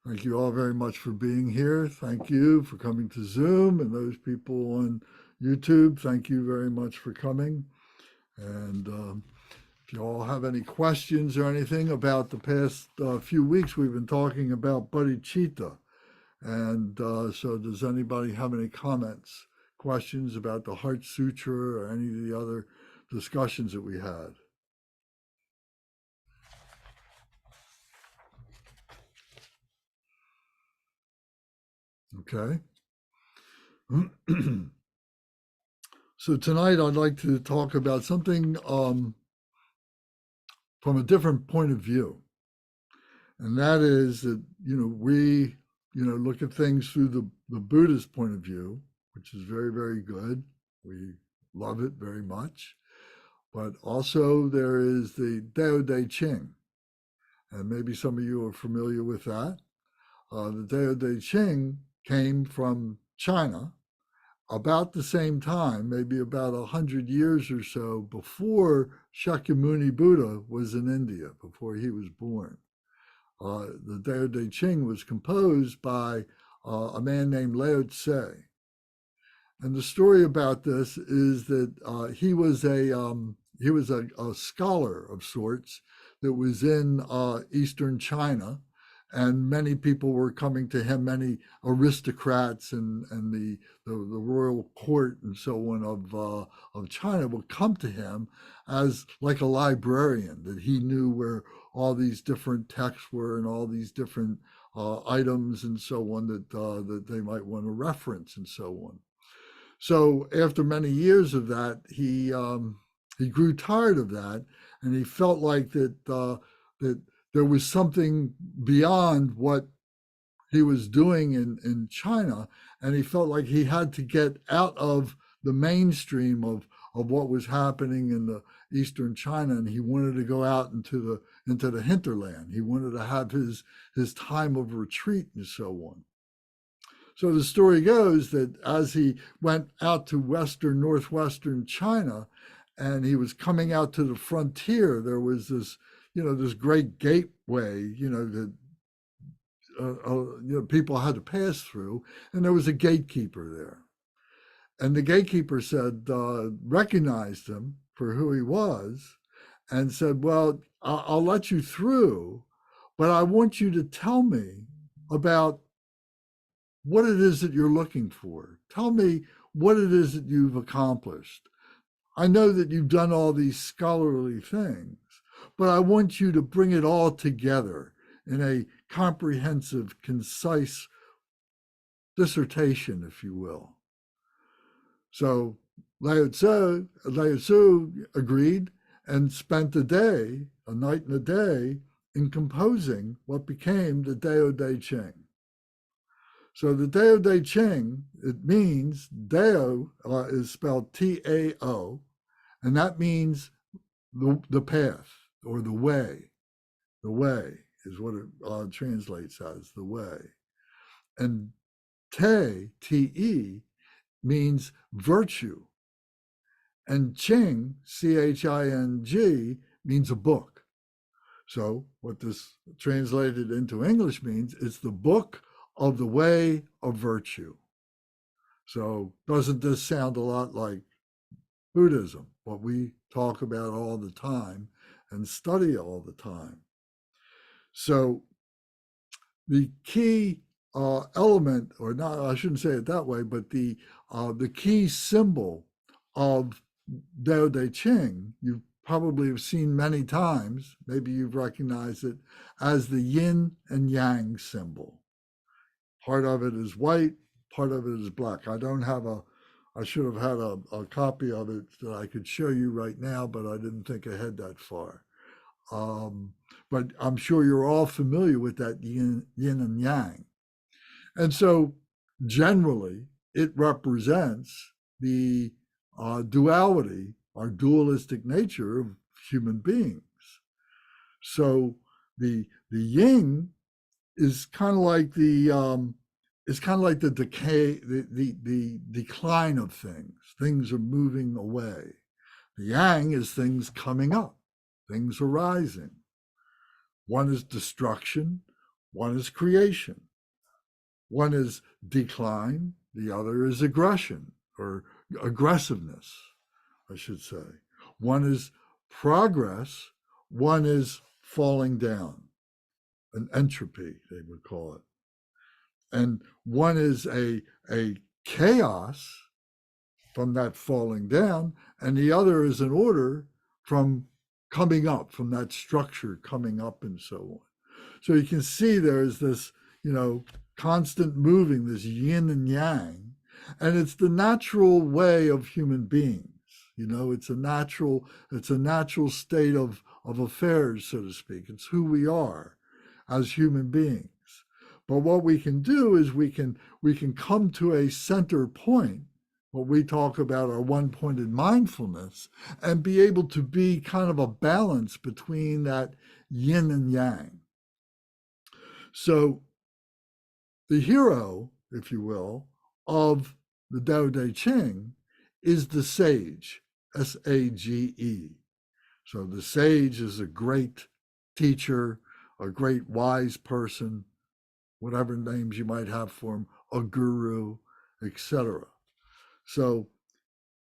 Thank you all very much for being here. Thank you for coming to Zoom, and those people on YouTube, thank you very much for coming. And if you all have any questions or anything about the past few weeks, we've been talking about bodhicitta. And so does anybody have any comments, questions about the Heart Sutra or any of the other discussions that we had? Okay. So tonight I'd like to talk about something from a different point of view. And that is that, we, look at things through the Buddhist point of view, which is very, very good. We love it very much. But also there is the Tao Te Ching. And maybe some of you are familiar with that. The Tao Te Ching came from China about the same time, maybe about 100 years or so before Shakyamuni Buddha was in India, before he was born. The Tao Te Ching was composed by a man named Lao Tse. And the story about this is that he was a scholar of sorts that was in Eastern China, and many people were coming to him, many aristocrats and the royal court and so on of China would come to him as like a librarian, that he knew where all these different texts were and all these different items and so on that they might want to reference and so on. So after many years of that, he grew tired of that, and he felt like that there was something beyond what he was doing in China, and he felt like he had to get out of the mainstream of what was happening in the Eastern China, and he wanted to go out into the hinterland. He wanted to have his time of retreat and so on. So the story goes that as he went out to northwestern China, and he was coming out to the frontier, there was this great gateway, that people had to pass through, and there was a gatekeeper there. And the gatekeeper said, recognized him for who he was, and said, "Well, I'll let you through, but I want you to tell me about what it is that you're looking for. Tell me what it is that you've accomplished. I know that you've done all these scholarly things, but I want you to bring it all together in a comprehensive, concise dissertation, if you will." So Lao Tzu agreed and spent a night and a day, in composing what became the Tao Te Ching. So the Tao Te Ching, it means Tao is spelled Tao, and that means the path or the way. The way is what it translates as, the way. And Te means virtue. And Ching, Ching, means a book. So what this translated into English means, it's the book of the way of virtue. So doesn't this sound a lot like Buddhism, what we talk about all the time and study all the time? So the key element, or not, I shouldn't say it that way, but the key symbol of Tao Te Ching, you probably have seen many times, maybe you've recognized it as the yin and yang symbol. Part of it is white, part of it is black. I should have had a copy of it that I could show you right now, but I didn't think ahead that far. But I'm sure you're all familiar with that yin and yang. And so generally, it represents the duality, our dualistic nature of human beings. So the yin is kind of like the decay, the decline of things. Things are moving away. The yang is things coming up, things arising. One is destruction, One is creation. One is decline. The other is aggression or aggressiveness, I should say. One is progress. One is falling down, an entropy, they would call it. And one is a chaos from that falling down, and the other is an order from coming up, from that structure coming up, and so on. So you can see there's this, constant moving, this yin and yang, and it's the natural way of human beings. It's a natural state of affairs, so to speak. It's who we are as human beings. But what we can do is we can come to a center point, what we talk about our one-pointed mindfulness, and be able to be kind of a balance between that yin and yang. So the hero, if you will, of the Tao Te Ching is the sage, S-A-G-E. So the sage is a great teacher, a great wise person, whatever names you might have for him, a guru, etc. So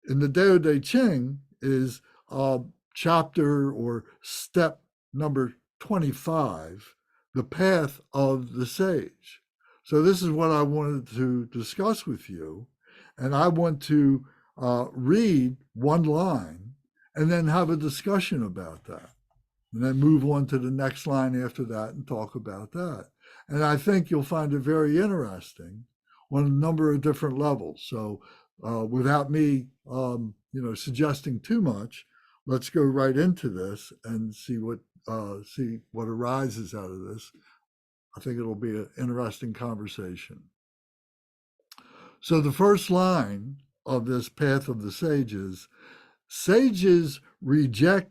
in the Tao Te Ching is chapter or step number 25, the path of the sage. So this is what I wanted to discuss with you. And I want to read one line and then have a discussion about that. And then move on to the next line after that and talk about that. And I think you'll find it very interesting on a number of different levels. So without me, suggesting too much, let's go right into this and see what arises out of this. I think it'll be an interesting conversation. So the first line of this path of the sages reject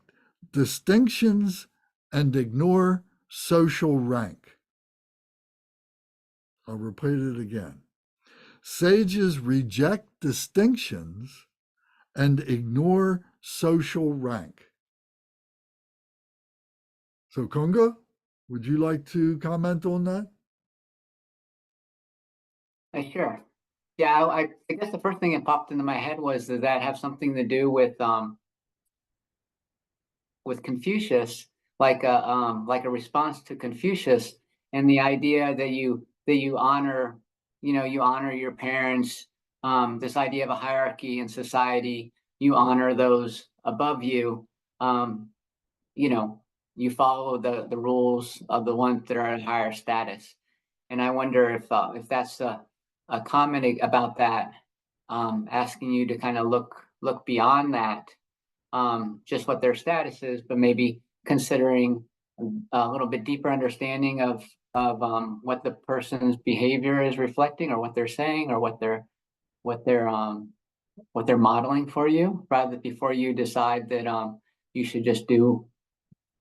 distinctions and ignore social rank. I'll repeat it again. Sages reject distinctions and ignore social rank. So, Kunga, would you like to comment on that? Sure. Yeah, I guess the first thing that popped into my head was, does that have something to do with Confucius, like a response to Confucius, and the idea that you honor, you honor your parents, this idea of a hierarchy in society, you honor those above you, you follow the rules of the ones that are at higher status. And I wonder if that's a comment about that, asking you to kind of look beyond that, just what their status is, but maybe considering a little bit deeper understanding of what the person's behavior is reflecting, or what they're saying, or what they're modeling for you, rather before you decide that you should just do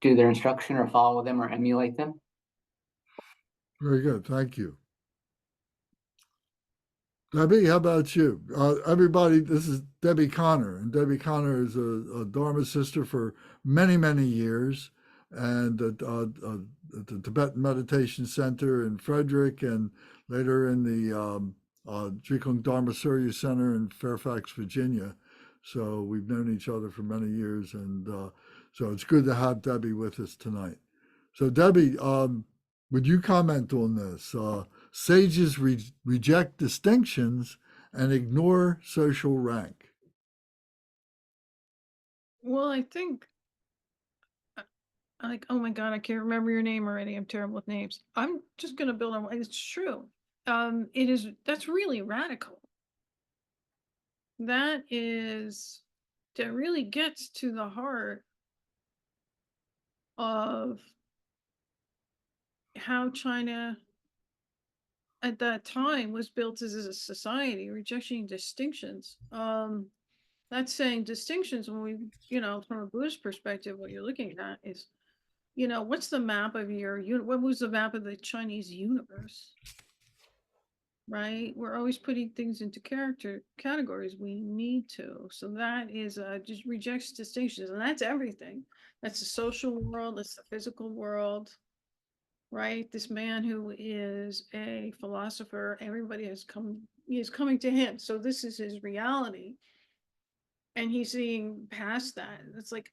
their instruction or follow them or emulate them. Very good. Thank you. Debbie, how about you? Everybody, this is Debbie Connor, and Debbie Connor is a Dharma sister for many, many years, and at the Tibetan Meditation Center in Frederick, and later in the Drikung Dharma Surya Center in Fairfax, Virginia. So we've known each other for many years, and so it's good to have Debbie with us tonight. So Debbie, would you comment on this? Sages reject distinctions and ignore social rank. Well, I think, oh my God, I can't remember your name already. I'm terrible with names. I'm just going to build on it's true. That's really radical. That really gets to the heart of how China at that time was built as a society, rejecting distinctions. That's saying distinctions when we, from a Buddhist perspective, what you're looking at is, what's the map of what was the map of the Chinese universe? Right? We're always putting things into categories. We need to. So that is just rejects distinctions, and that's everything. That's the social world. That's the physical world. right? This man who is a philosopher, everybody is coming to him. So this is his reality. And he's seeing past that. It's like,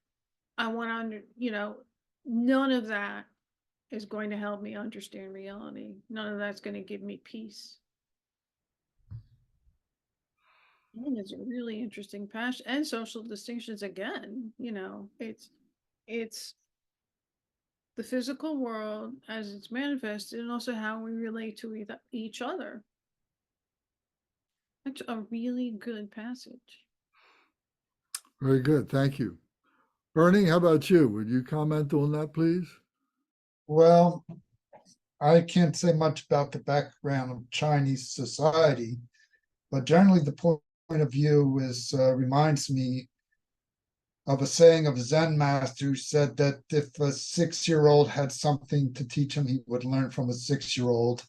I want to, none of that is going to help me understand reality. None of that's going to give me peace. And it's a really interesting passion and social distinctions again. It's the physical world as it's manifested, and also how we relate to each other. That's a really good passage. Very good. Thank you. Bernie, how about you? Would you comment on that, please? Well, I can't say much about the background of Chinese society, but generally the point of view reminds me of a saying of a Zen master who said that if a 6-year-old had something to teach him, he would learn from a 6-year-old.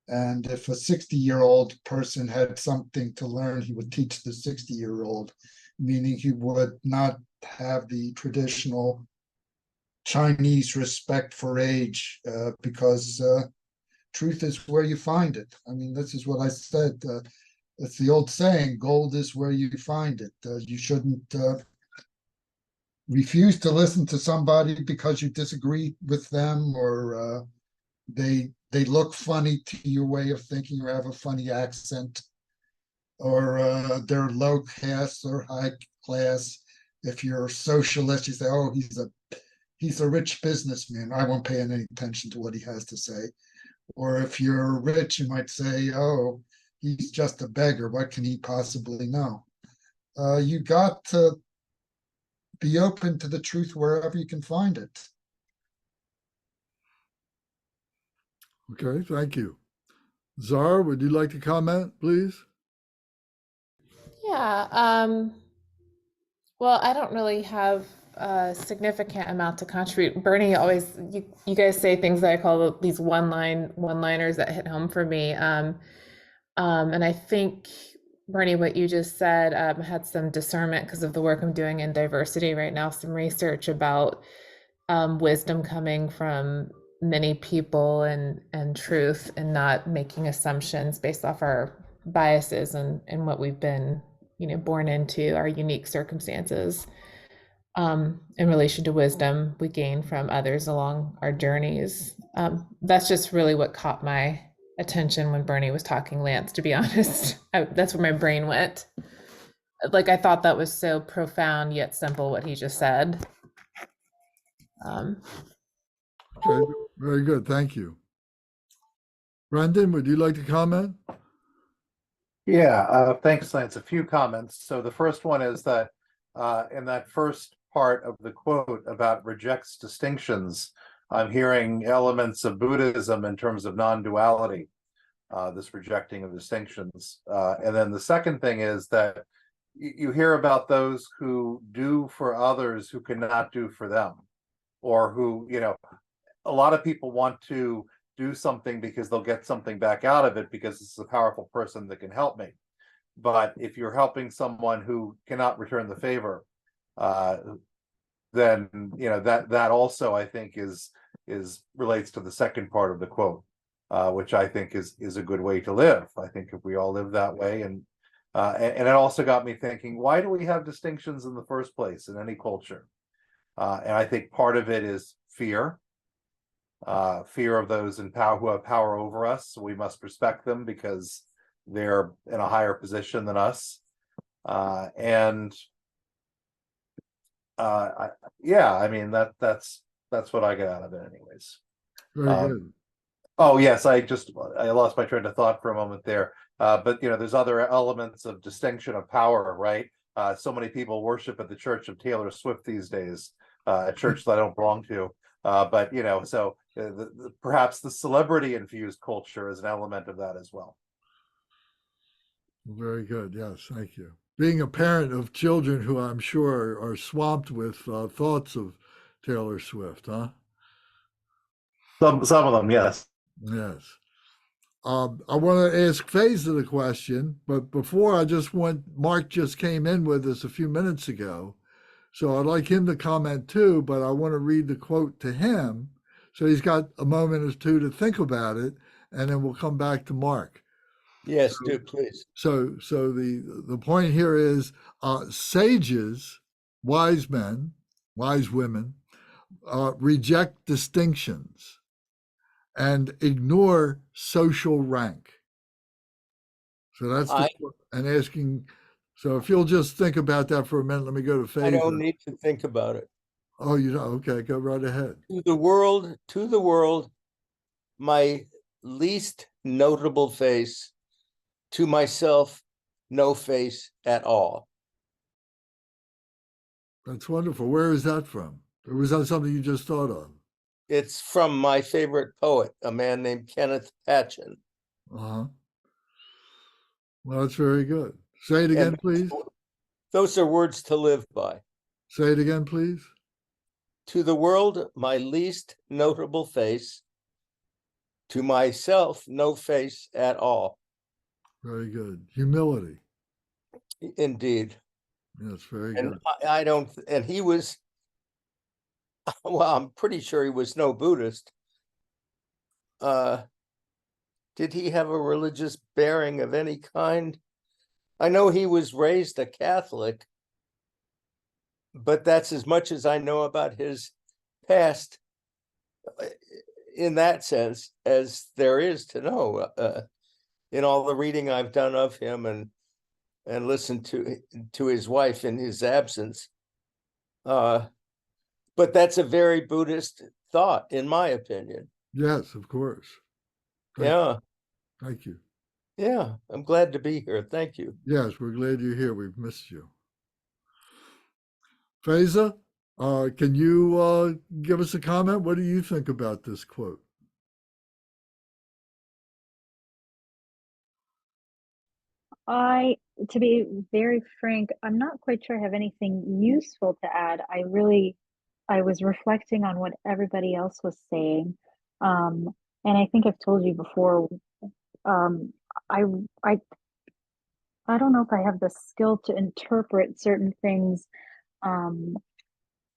And if a 60-year-old person had something to learn, he would teach the 60-year-old, meaning he would not have the traditional Chinese respect for age, because truth is where you find it. I mean, this is what I said. It's the old saying, gold is where you find it. You shouldn't refuse to listen to somebody because you disagree with them, or they look funny to your way of thinking, or have a funny accent, or they're low caste or high class. If you're a socialist, you say, oh, he's a rich businessman. I won't pay any attention to what he has to say. Or if you're rich, you might say, oh, he's just a beggar. What can he possibly know? You got to be open to the truth wherever you can find it. Okay, thank you. Zara, would you like to comment, please? Yeah, well, I don't really have a significant amount to contribute. Bernie always, you guys say things that I call these one-liners that hit home for me. And I think, Bernie, what you just said had some discernment because of the work I'm doing in diversity right now, some research about wisdom coming from many people and truth, and not making assumptions based off our biases and what we've been born into, our unique circumstances, in relation to wisdom we gain from others along our journeys. That's just really what caught my attention when Bernie was talking, Lance, to be honest. That's where my brain went. Like, I thought that was so profound yet simple what he just said. Okay, very good. Thank you. Brendan, would you like to comment? Yeah, thanks, Lance. A few comments. So the first one is that in that first part of the quote about rejects distinctions, I'm hearing elements of Buddhism in terms of non-duality, this rejecting of distinctions. And then the second thing is that you hear about those who do for others who cannot do for them, or who, a lot of people want to do something because they'll get something back out of it because it's a powerful person that can help me. But if you're helping someone who cannot return the favor, then that also, I think, is relates to the second part of the quote, which I think is a good way to live. I think if we all live that way, and it also got me thinking, why do we have distinctions in the first place in any culture? And I think part of it is fear. Fear of those in power who have power over us. So we must respect them because they're in a higher position than us. I mean, that's what I get out of it anyways. Very good. Oh yes, I lost my train of thought for a moment there. But there's other elements of distinction of power, right? So many people worship at the church of Taylor Swift these days, a church that I don't belong to. But so perhaps the celebrity infused culture is an element of that as well. Very good. Yes, thank you. Being a parent of children who I'm sure are swamped with thoughts of Taylor Swift, huh? Some of them, yes. Yes. I want to ask Faisal the question, but before Mark just came in with us a few minutes ago, so I'd like him to comment too, but I want to read the quote to him So he's got a moment or two to think about it, and then we'll come back to Mark. Yes, do please. So the point here is sages, wise men, wise women, reject distinctions and ignore social rank. So that's and asking. So if you'll just think about that for a minute, let me go to I don't Faiza. need to think about it. Oh, you don't? Okay, go right ahead. To the world, my least notable face, to myself, no face at all. That's wonderful. Where is that from? Or was that something you just thought of? It's from my favorite poet, a man named Kenneth Patchen. Uh-huh. Well, that's very good. Say it again, And please. those are words to live by. Say it again, please. To the world, my least notable face, to myself, no face at all. Very good. Humility. Indeed. Yes, very And good. I don't, and he was, well, I'm pretty sure he was no Buddhist. Did he have a religious bearing of any kind? I know he was raised a Catholic, but that's as much as I know about his past in that sense as there is to know in all the reading I've done of him and listened to his wife in his absence. But that's a very Buddhist thought, in my opinion. Yes, of course. Yeah. Thank you. Yeah, I'm glad to be here. Thank you. Yes, we're glad you're here. We've missed you. Faiza, can you give us a comment? What do you think about this quote? To be very frank, I'm not quite sure I have anything useful to add. I was reflecting on what everybody else was saying. And I think I've told you before, um, I, I, I don't know if I have the skill to interpret certain things,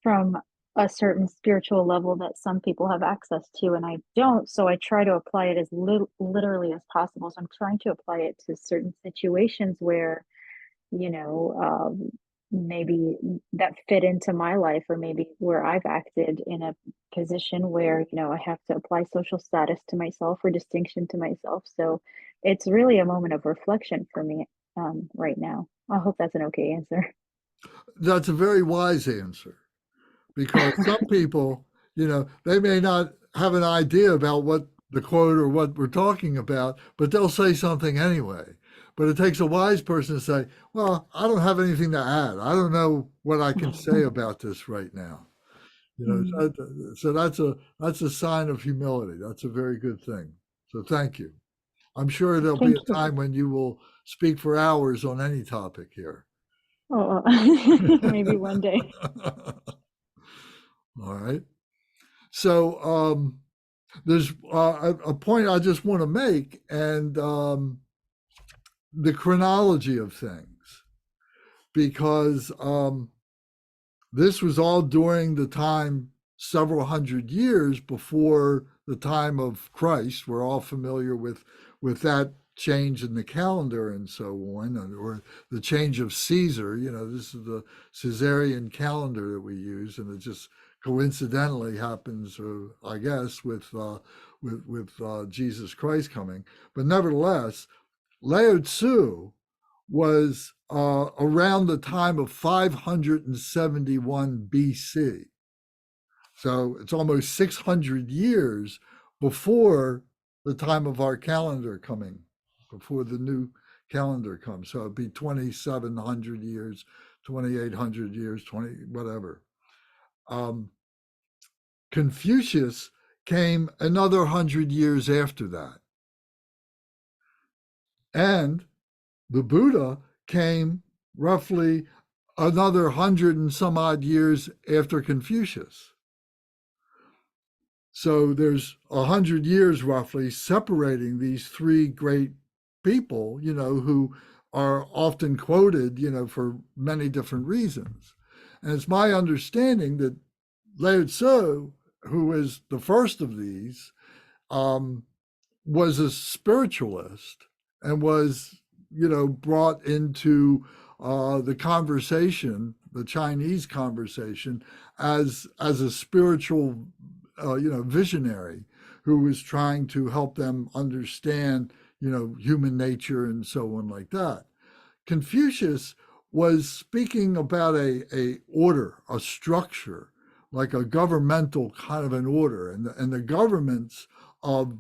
from a certain spiritual level that some people have access to, and I don't. So I try to apply it as literally as possible. So I'm trying to apply it to certain situations where, maybe that fit into my life, or maybe where I've acted in a position where, I have to apply social status to myself or distinction to myself. So it's really a moment of reflection for me right now. I hope that's an okay answer. That's a very wise answer, because some people, they may not have an idea about what the quote or what we're talking about, but they'll say something anyway. But it takes a wise person to say, well, I don't have anything to add. I don't know what I can say about this right now. So that's a sign of humility. That's a very good thing. So thank you. I'm sure there'll be Thank a you. time when you will speak for hours on any topic here. Oh, maybe one day. All right. So there's a point I just want to make, and the chronology of things, because this was all during the time several hundred years before the time of Christ. We're all familiar with that change in the calendar and so on, or the change of Caesar. This is the Caesarian calendar that we use, and it just coincidentally happens, I guess, with Jesus Christ coming. But nevertheless, Lao Tzu was around the time of 571 BC. So it's almost 600 years before the time of our calendar coming, before the new calendar comes. So it'd be 2,700 years, 2,800 years, 20, whatever. Confucius came another 100 years after that. And the Buddha came roughly another 100 and some odd years after Confucius. So there's 100 years roughly separating these three great people, who are often quoted, for many different reasons. And it's my understanding that Lao Tzu who is the first of these, was a spiritualist and was, brought into the conversation, the Chinese conversation, as a spiritual, visionary who was trying to help them understand, human nature and so on like that. Confucius was speaking about a order, a structure, like a governmental kind of an order, and the governments of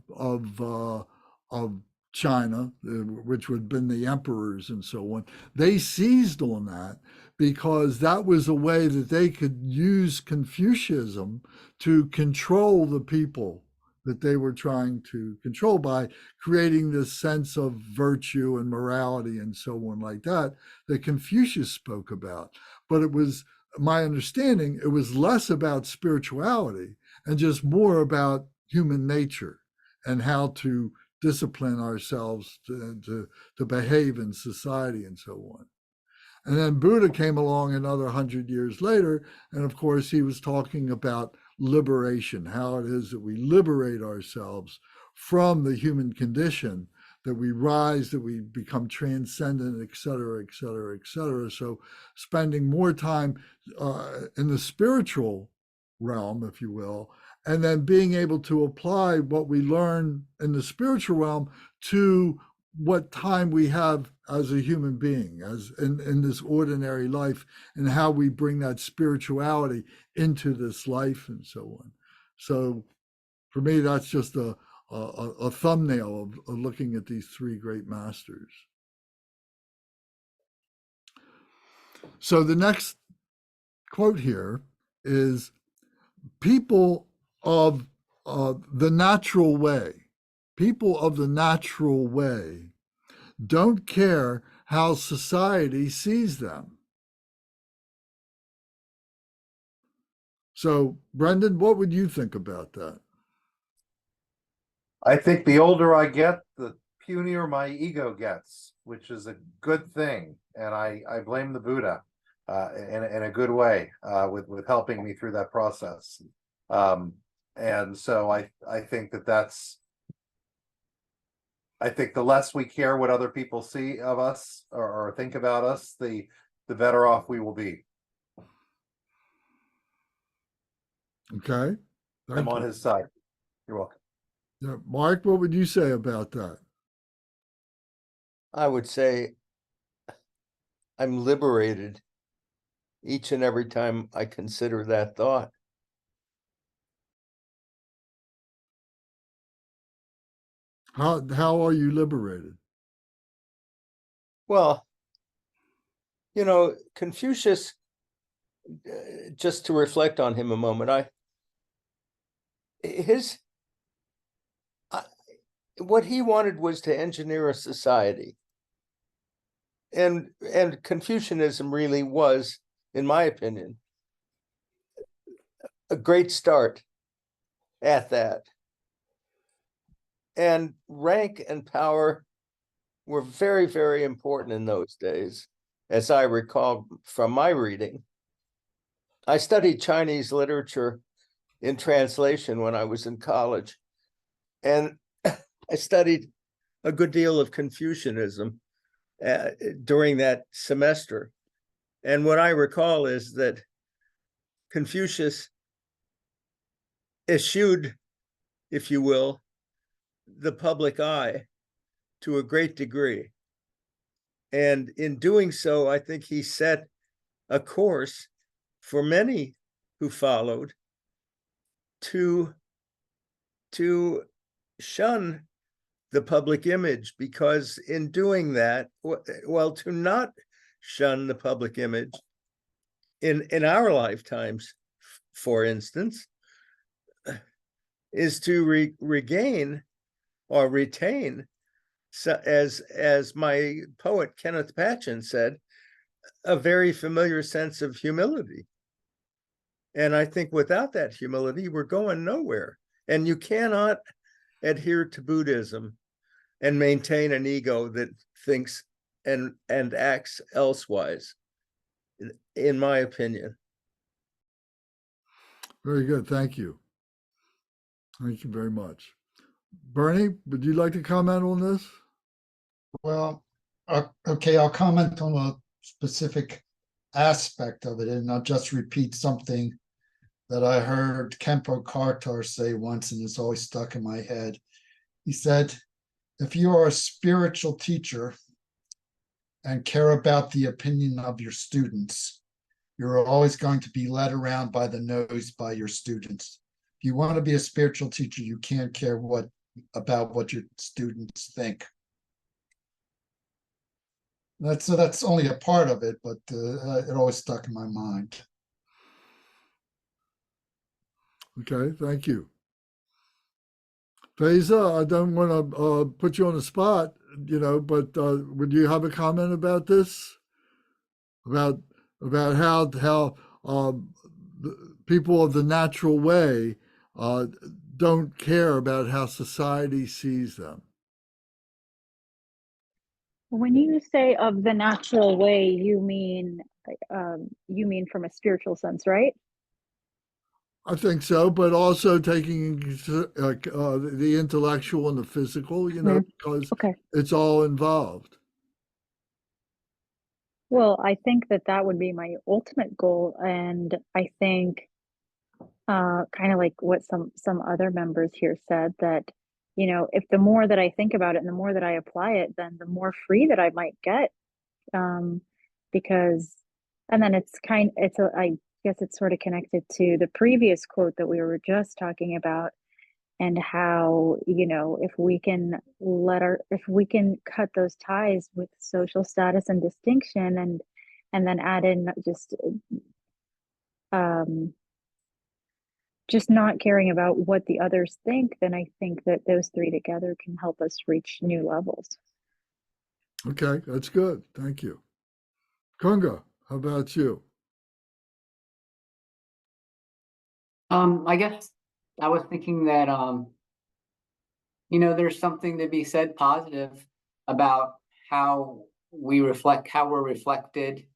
China, which would have been the emperors and so on, they seized on that because that was a way that they could use Confucianism to control the people that they were trying to control by creating this sense of virtue and morality and so on like that Confucius spoke about. But it was my understanding, it was less about spirituality and just more about human nature and how to discipline ourselves to behave in society and so on. And then Buddha came along another 100 years later, and of course he was talking about liberation, how it is that we liberate ourselves from the human condition, that we rise, that we become transcendent, et cetera, et cetera, et cetera. So spending more time in the spiritual realm, if you will, and then being able to apply what we learn in the spiritual realm to what time we have as a human being, as in this ordinary life, and how we bring that spirituality into this life and so on. So for me, that's just a thumbnail of looking at these three great masters. So the next quote here is, people of the natural way, people of the natural way don't care how society sees them. So, Brendan, what would you think about that? I think the older I get, the punier my ego gets, which is a good thing. And I blame the Buddha in a good way with helping me through that process. And so I think I think the less we care what other people see of us or think about us, the better off we will be. Okay. I'm on his side. You're welcome. Yeah, Mark, what would you say about that? I would say I'm liberated each and every time I consider that thought. How are you liberated? Well, Confucius, just to reflect on him a moment, what he wanted was to engineer a society. And Confucianism really was, in my opinion, a great start at that. And rank and power were very, very important in those days, as I recall from my reading. I studied Chinese literature in translation when I was in college, and I studied a good deal of Confucianism during that semester. And what I recall is that Confucius eschewed, if you will, the public eye to a great degree. And in doing so, I think he set a course for many who followed to shun the public image, because in doing that, well, to not shun the public image in our lifetimes, for instance, is to regain or retain, as my poet Kenneth Patchen said, a very familiar sense of humility. And I think without that humility, we're going nowhere. And you cannot adhere to Buddhism and maintain an ego that thinks and acts elsewise, in my opinion. Very good. Thank you. Thank you very much. Bernie, would you like to comment on this? Well, okay, I'll comment on a specific aspect of it, and I'll just repeat something that I heard Kempo Kartar say once, and it's always stuck in my head. He said, if you are a spiritual teacher and care about the opinion of your students, you're always going to be led around by the nose by your students. If you want to be a spiritual teacher, you can't care about what your students think. That's only a part of it, but it always stuck in my mind. Okay, thank you. Faiza, I don't want to put you on the spot, but would you have a comment about this? About how the people of the natural way don't care about how society sees them. When you say of the natural way, you mean from a spiritual sense, right? I think so, but also taking the intellectual and the physical, because Okay. it's all involved. Well, I think that would be my ultimate goal, and I think kind of like what some other members here said, that if the more that I think about it and the more that I apply it, then the more free that I might get, because and then I guess it's sort of connected to the previous quote that we were just talking about, and how if we can cut those ties with social status and distinction, and then add in just not caring about what the others think, then I think that those three together can help us reach new levels. Okay, that's good. Thank you. Kunga, how about you? I guess I was thinking that there's something to be said positive about how we're reflecting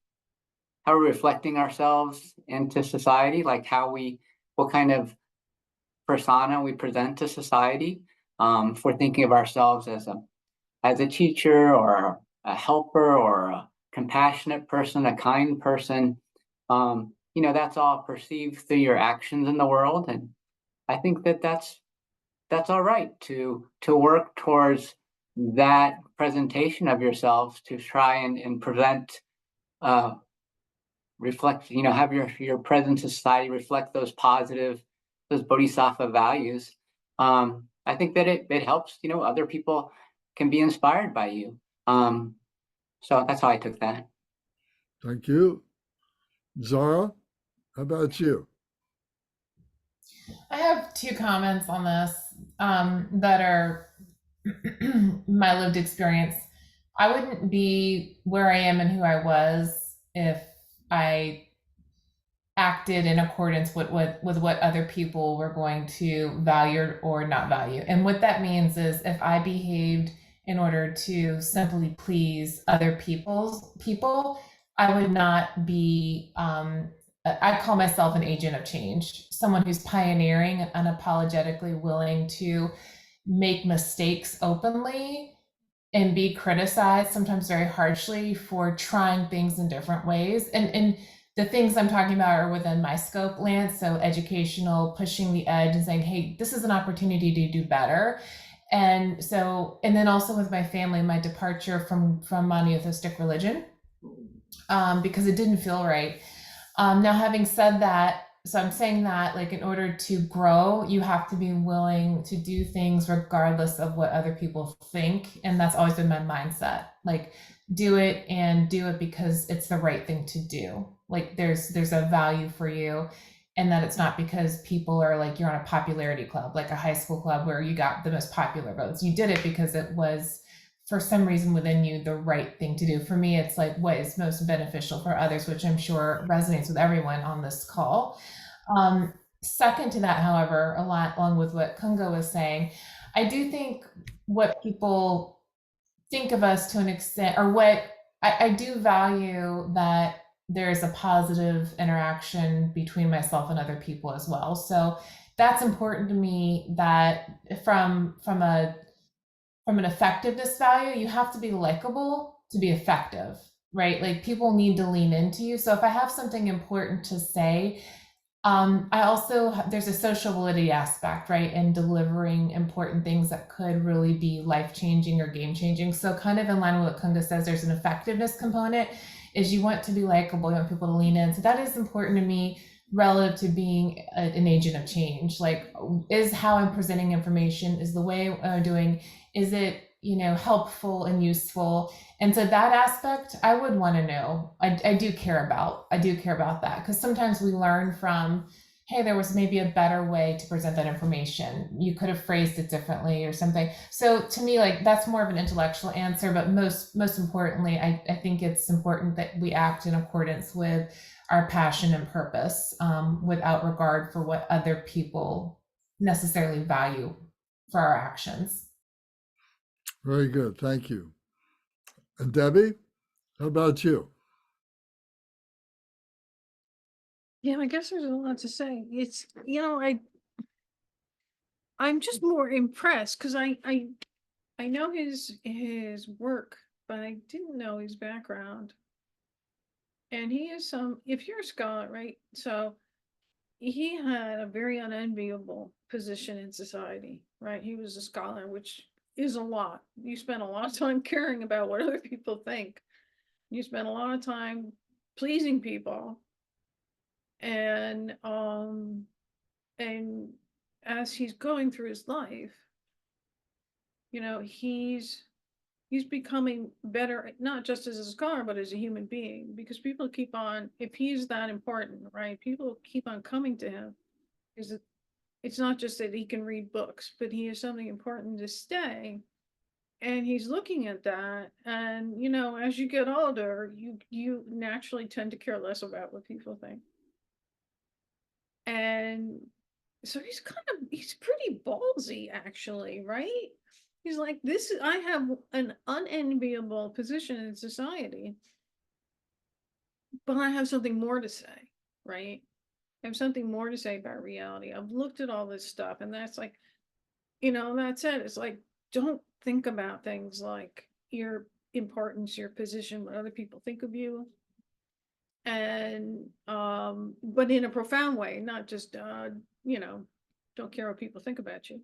ourselves into society, like what kind of persona we present to society. If we're thinking of ourselves as a teacher or a helper or a compassionate person, a kind person, that's all perceived through your actions in the world. And I think that's all right to work towards that presentation of yourselves, to try and present, reflect, have your presence in society reflect those Bodhisattva values. I think that it helps, other people can be inspired by you. So that's how I took that. Thank you. Zara, how about you? I have two comments on this that are my lived experience. I wouldn't be where I am and who I was if I acted in accordance with what other people were going to value or not value. And what that means is if I behaved in order to simply please other people, I would not be, I call myself an agent of change, someone who's pioneering and unapologetically willing to make mistakes openly and be criticized, sometimes very harshly, for trying things in different ways. And the things I'm talking about are within my scope, Lance. So educational, pushing the edge and saying, hey, this is an opportunity to do better. And then also with my family, my departure from monotheistic religion, because it didn't feel right. Now, having said that, so I'm saying that, like, in order to grow, you have to be willing to do things regardless of what other people think. And that's always been my mindset. Like, do it because it's the right thing to do. Like, there's a value for you, and that it's not because people are like, you're on a popularity club, like a high school club where you got the most popular votes. You did it because it was, for some reason within you, the right thing to do. For me, it's like what is most beneficial for others, which I'm sure resonates with everyone on this call. Second to that, however, along with what Kunga was saying, I do think what people think of us to an extent, or what I do value, that there is a positive interaction between myself and other people as well. So that's important to me, that from an effectiveness value, you have to be likable to be effective, right? Like people need to lean into you. So if I have something important to say, I also, there's a social validity aspect, right, in delivering important things that could really be life changing or game changing. So kind of in line with what Kunga says, there's an effectiveness component, is you want to be likable, you want people to lean in. So that is important to me relative to being an agent of change. Like, is how I'm presenting information, is the way I'm doing, is it, helpful and useful? And so that aspect, I would want to know. I do care about. I do care about that, because sometimes we learn from, hey, there was maybe a better way to present that information. You could have phrased it differently or something. So to me, like, that's more of an intellectual answer. But most importantly, I think it's important that we act in accordance with our passion and purpose, without regard for what other people necessarily value for our actions. Very good. Thank you. And Debbie, how about you? Yeah, I guess there's a lot to say. It's, I'm just more impressed because I know his work, but I didn't know his background. And he is if you're a scholar, right? So he had a very unenviable position in society, right? He was a scholar, which is a lot. You spend a lot of time caring about what other people think. You spend a lot of time pleasing people. And as he's going through his life, he's becoming better, not just as a scholar, but as a human being, because people keep on, if he's that important, right? People keep on coming to him, because it's not just that he can read books, but he has something important to say. And he's looking at that. And, as you get older, you naturally tend to care less about what people think. And so he's pretty ballsy, actually, right? He's like, I have an unenviable position in society, but I have something more to say, right? I have something more to say about reality. I've looked at all this stuff, and that's like, that's it. It's like, don't think about things like your importance, your position, what other people think of you. And, but in a profound way, not just, don't care what people think about you.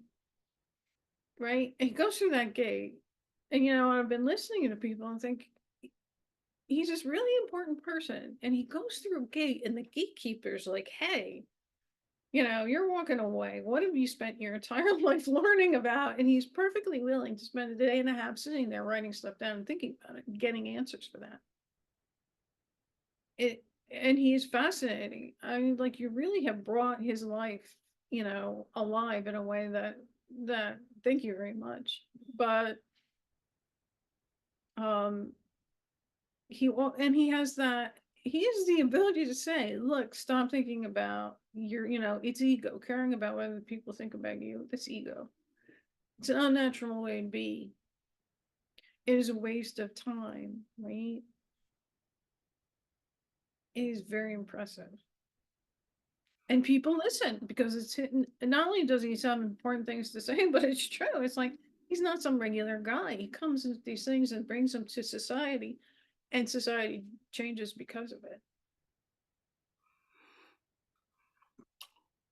Right? And he goes through that gate. And, I've been listening to people and think he's this really important person. And he goes through a gate, and the gatekeeper's like, hey, you're walking away. What have you spent your entire life learning about? And he's perfectly willing to spend a day and a half sitting there writing stuff down and thinking about it and getting answers for that. And he's fascinating. I mean, like, you really have brought his life, alive in a way that thank you very much. But he has the ability to say, look, stop thinking about your, it's ego, caring about what people think about you. That's ego. It's an unnatural way to be. It is a waste of time, right? It is very impressive. And people listen, because it's not only does he have important things to say, but it's true. It's like, he's not some regular guy. He comes with these things and brings them to society, and society changes because of it.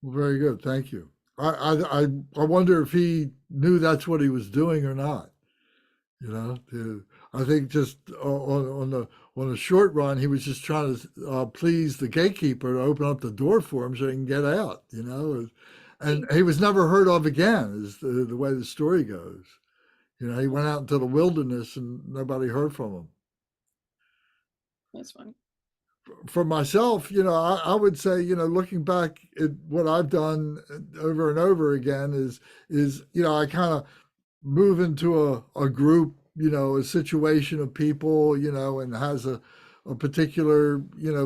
Well, very good. Thank you. I wonder if he knew that's what he was doing or not. I think just on the short run, he was just trying to please the gatekeeper to open up the door for him so he can get out. And he was never heard of again, is the way the story goes. He went out into the wilderness and nobody heard from him. That's funny. For myself, I would say, looking back at what I've done over and over again is I kind of move into a group, a situation of people, and has a particular,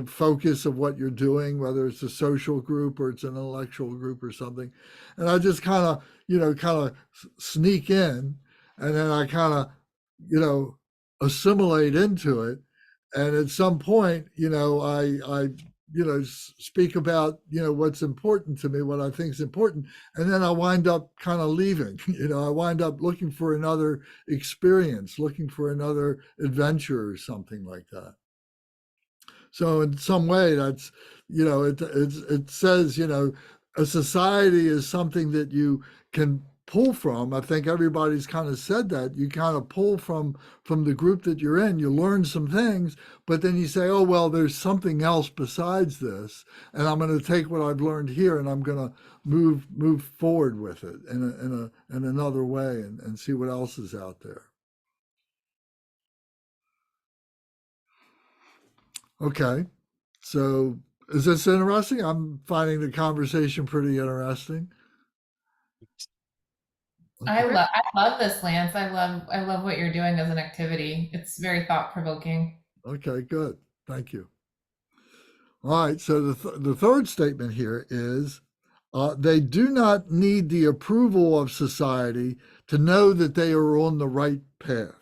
focus of what you're doing, whether it's a social group or it's an intellectual group or something. And I just kind of sneak in, and then I kind of assimilate into it. And at some point, I speak about, what's important to me, what I think is important. And then I wind up kind of leaving, I wind up looking for another experience, looking for another adventure or something like that. So in some way that's, it says, a society is something that you can pull from. I think everybody's kind of said that. You kind of pull from the group that you're in. You learn some things, but then you say, oh well, there's something else besides this, and I'm going to take what I've learned here and I'm going to move forward with it in another way and see what else is out there. Okay. So is this interesting? I'm finding the conversation pretty interesting. I love this, Lance. I love what you're doing as an activity. It's very thought provoking. Okay, good. Thank you. All right. So the third statement here is they do not need the approval of society to know that they are on the right path.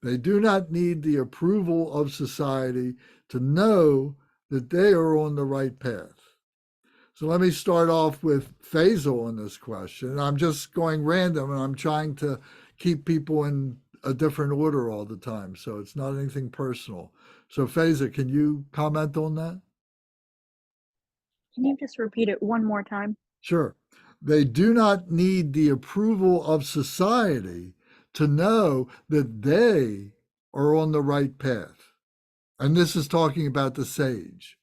They do not need the approval of society to know that they are on the right path. So let me start off with Faisal on this question. I'm just going random and I'm trying to keep people in a different order all the time. So it's not anything personal. So Faisal, can you comment on that? Can you just repeat it one more time? Sure. They do not need the approval of society to know that they are on the right path. And this is talking about the sage.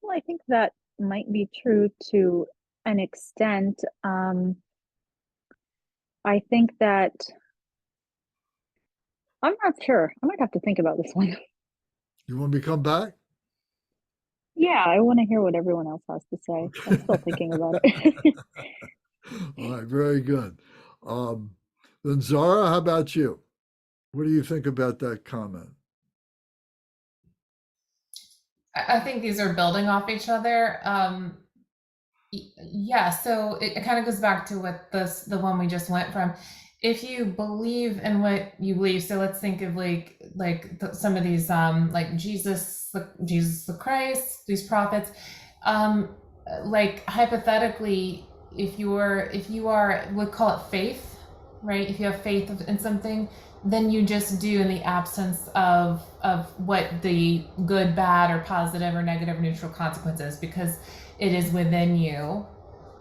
Well, I think that might be true to an extent. I think that I'm not sure. I might have to think about this one. You want me to come back? Yeah, I want to hear what everyone else has to say. I'm still thinking about it. All right, very good. Then Zara, how about you? What do you think about that comment? I think these are building off each other. Yeah, so it kind of goes back to what the one we just went from. If you believe in what you believe, so let's think of some of these like Jesus the Christ, these prophets, like hypothetically, if you are we'll call it faith, right? If you have faith in something, then you just do in the absence of what the good, bad, or positive or negative or neutral consequences, because it is within you.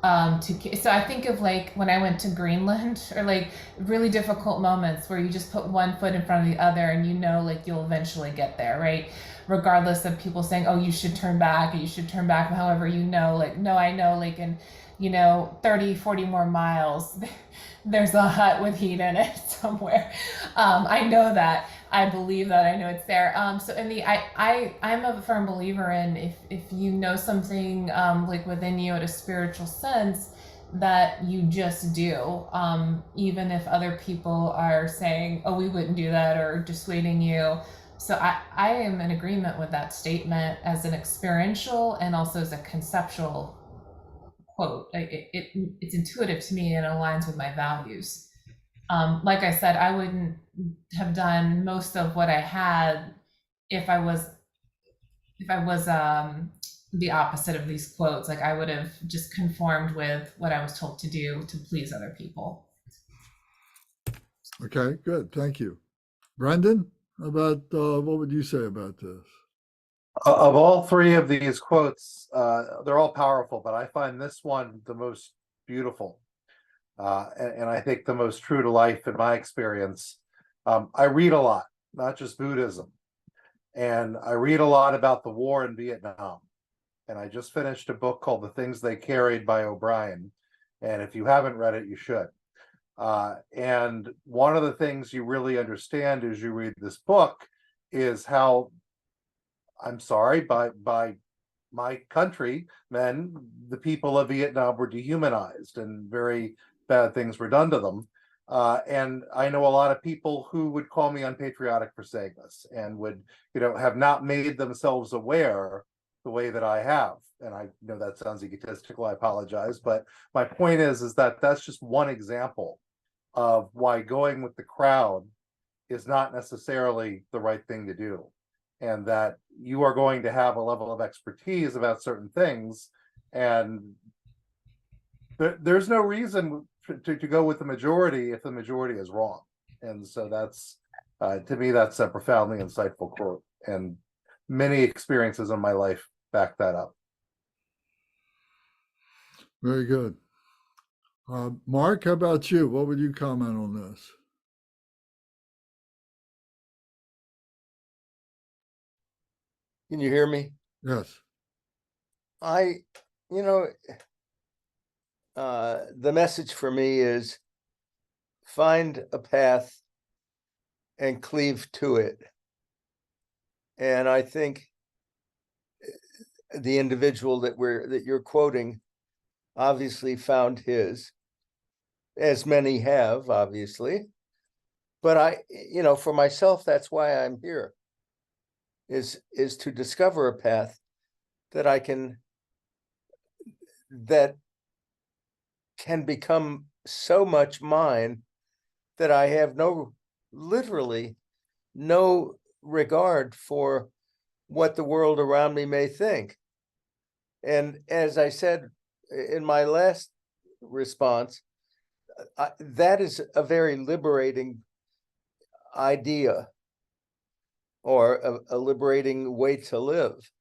So I think of like when I went to Greenland, or like really difficult moments where you just put one foot in front of the other and like you'll eventually get there, right? Regardless of people saying, oh, you should turn back, or you should turn back. However, like, no, I know, like in, 30, 40 more miles, there's a hut with heat in it somewhere. I know that. I believe that. I know it's there. So I'm a firm believer in if you know something like within you at a spiritual sense, that you just do, even if other people are saying, oh, we wouldn't do that, or dissuading you. So I am in agreement with that statement as an experiential and also as a conceptual quote. It's intuitive to me and aligns with my values. Like I said, I wouldn't have done most of what I had if I was the opposite of these quotes. Like I would have just conformed with what I was told to do to please other people. Okay, good. Thank you. Brendan, about what would you say about this? Of all three of these quotes, they're all powerful, but I find this one the most beautiful. And I think the most true to life in my experience. I read a lot, not just Buddhism. And I read a lot about the war in Vietnam. And I just finished a book called The Things They Carried by O'Brien. And if you haven't read it, you should. And one of the things you really understand as you read this book is how, I'm sorry, by my countrymen, the people of Vietnam were dehumanized and very bad things were done to them. And I know a lot of people who would call me unpatriotic for saying this, and would, have not made themselves aware the way that I have. And I know that sounds egotistical, I apologize, but my point is that that's just one example of why going with the crowd is not necessarily the right thing to do. And that you are going to have a level of expertise about certain things, and there's no reason to go with the majority if the majority is wrong. And so that's, to me, that's a profoundly insightful quote. And many experiences in my life back that up. Very good. Mark, how about you? What would you comment on this? Can you hear me? Yes. You know, the message for me is find a path and cleave to it. And I think the individual that you're quoting obviously found his, as many have, obviously. But for myself, that's why I'm here, is to discover a path that can become so much mine that I have literally no regard for what the world around me may think. And as I said in my last response, that is a very liberating idea, or a liberating way to live.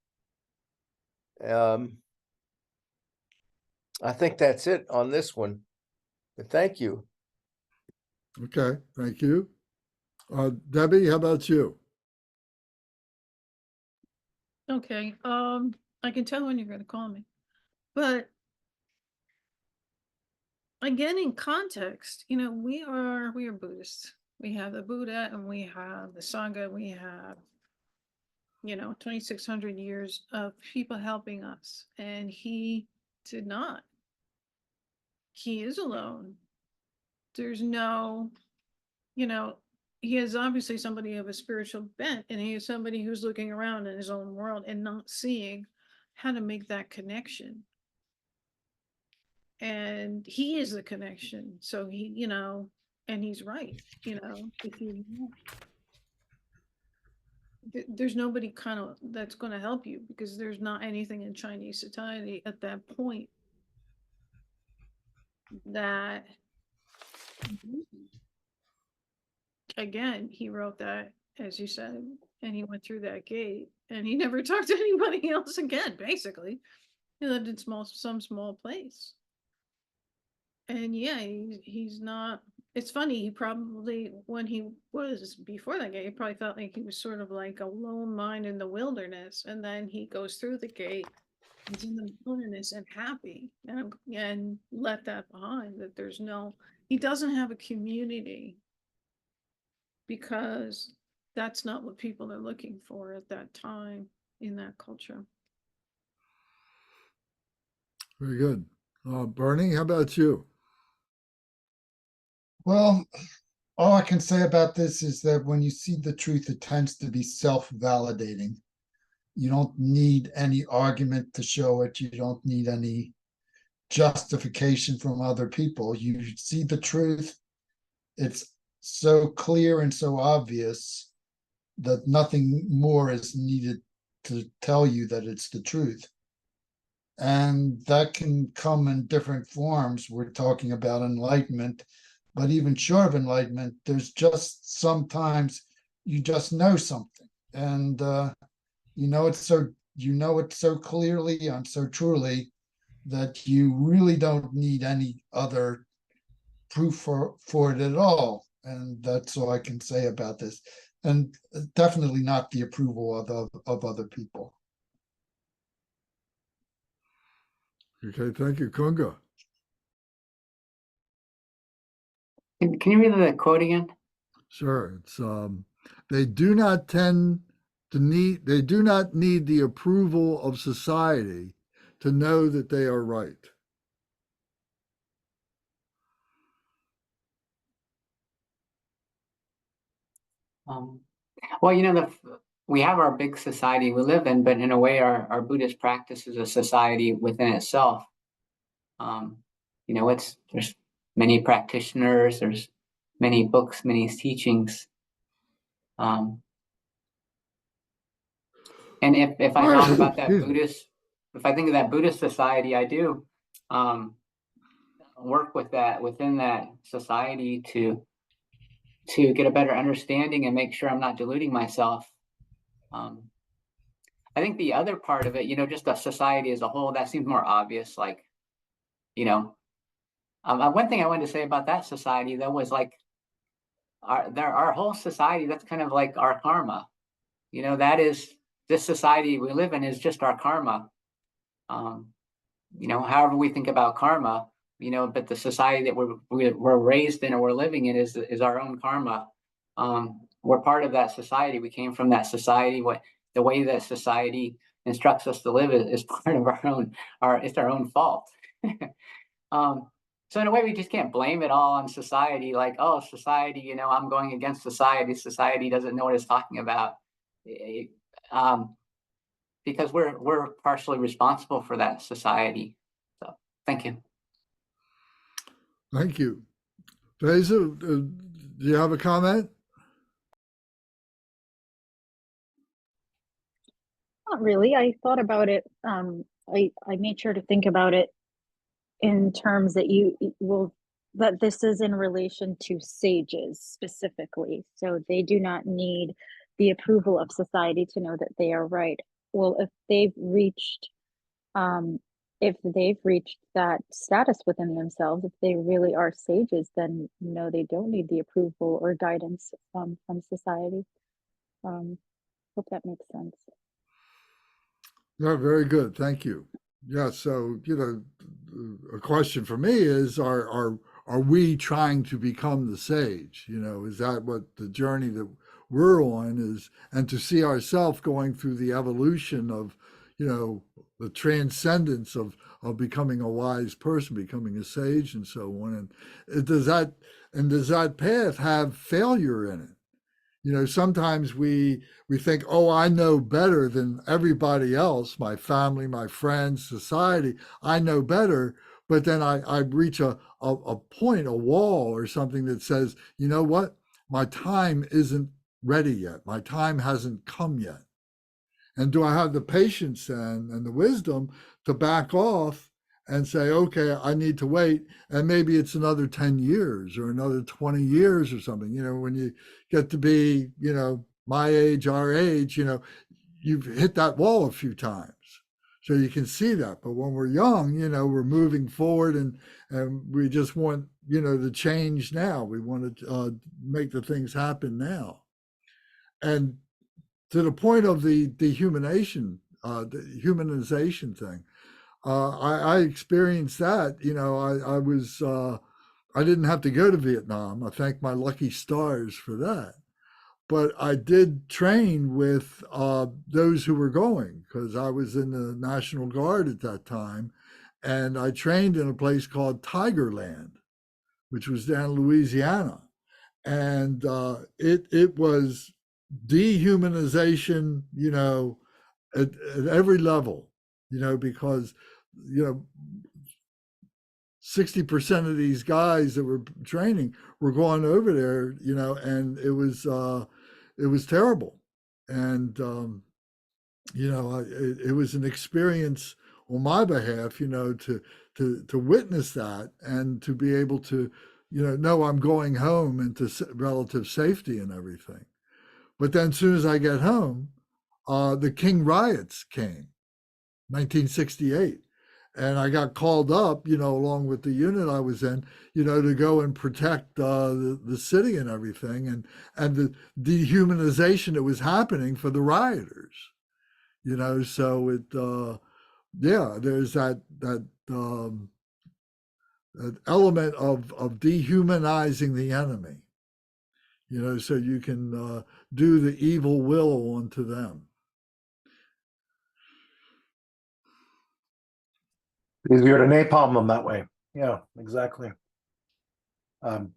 I think that's it on this one. But thank you. Okay, thank you. Debbie, how about you? Okay, I can tell when you're gonna call me, but again, in context, we are Buddhists. We have the Buddha and we have the Sangha, we have 2,600 years of people helping us, and he did not. He is alone. There's no, he is obviously somebody of a spiritual bent, and he is somebody who's looking around in his own world and not seeing how to make that connection. And he is the connection. So he, and he's right, if you there's nobody kind of that's going to help you, because there's not anything in Chinese society at that point that, again, he wrote that, as you said, and he went through that gate and he never talked to anybody else again. Basically, he lived in some small place. And yeah, he's not. It's funny, he probably, when he was before that gate, he probably felt like he was sort of like a lone mind in the wilderness, and then he goes through the gate, he's in the wilderness and happy, and left that behind, that he doesn't have a community, because that's not what people are looking for at that time in that culture. Very good. Bernie, how about you? Well, all I can say about this is that when you see the truth, it tends to be self-validating. You don't need any argument to show it. You don't need any justification from other people. You see the truth. It's so clear and so obvious that nothing more is needed to tell you that it's the truth. And that can come in different forms. We're talking about enlightenment, but even short of enlightenment, there's just sometimes you just know something, and you know it so clearly and so truly that you really don't need any other proof for it at all. And that's all I can say about this. And definitely not the approval of other people. Okay, thank you. Kunga. Can you read the quote again? Sure. It's they do not need the approval of society to know that they are right. Well, we have our big society we live in, but in a way, our Buddhist practice is a society within itself. There's many practitioners, there's many books, many teachings, Um, and if I All talk right. about that Excuse me. Buddhist, if I think of that Buddhist society, I do work with that within that society to get a better understanding and make sure I'm not deluding myself. Um, I think the other part of it, just a society as a whole, that seems more obvious. Like, one thing I wanted to say about that society though was like our whole society. That's kind of like our karma. That is this society we live in is just our karma. Um, however we think about karma, but the society that we're raised in or we're living in is our own karma. We're part of that society. We came from that society. The way that society instructs us to live is part of it's our own fault. So in a way, we just can't blame it all on society. Like, oh, society, I'm going against society. Society doesn't know what it's talking about. Because we're partially responsible for that society. So thank you. Thank you. Faiza, do you have a comment? Not really. I thought about it. I made sure to think about it in terms that that this is in relation to sages specifically. So they do not need the approval of society to know that they are right. Well, if they've reached that status within themselves, if they really are sages, then no, they don't need the approval or guidance from society. Hope that makes sense. Yeah, very good. Thank you. Yeah, so a question for me is: Are we trying to become the sage? Is that what the journey that we're on is? And to see ourselves going through the evolution of, the transcendence of becoming a wise person, becoming a sage, and so on. And does that path have failure in it? Sometimes we think, oh, I know better than everybody else, my family, my friends, society. I know better. But then I reach a point, a wall or something that says, you know what? My time isn't ready yet. My time hasn't come yet. And do I have the patience and the wisdom to back off and say, okay, I need to wait, and maybe it's another 10 years or another 20 years or something. When you get to be, my age, our age, you've hit that wall a few times. So you can see that. But when we're young, we're moving forward and we just want, the change now. We want to make the things happen now. And to the point of the dehumanization, the humanization thing, I experienced that. I didn't have to go to Vietnam. I thank my lucky stars for that. But I did train with those who were going, because I was in the National Guard at that time. And I trained in a place called Tigerland, which was down in Louisiana. And it was dehumanization, at every level, because, 60% of these guys that were training were going over there, and it was terrible. And, it was an experience on my behalf, to witness that and to be able to, know I'm going home into relative safety and everything. But then as soon as I get home, the King riots came, 1968. And I got called up, along with the unit I was in, to go and protect the city and everything, and the dehumanization that was happening for the rioters, So there's that element of dehumanizing the enemy, so you can do the evil will onto them. Easier to napalm them that way. Yeah, exactly. And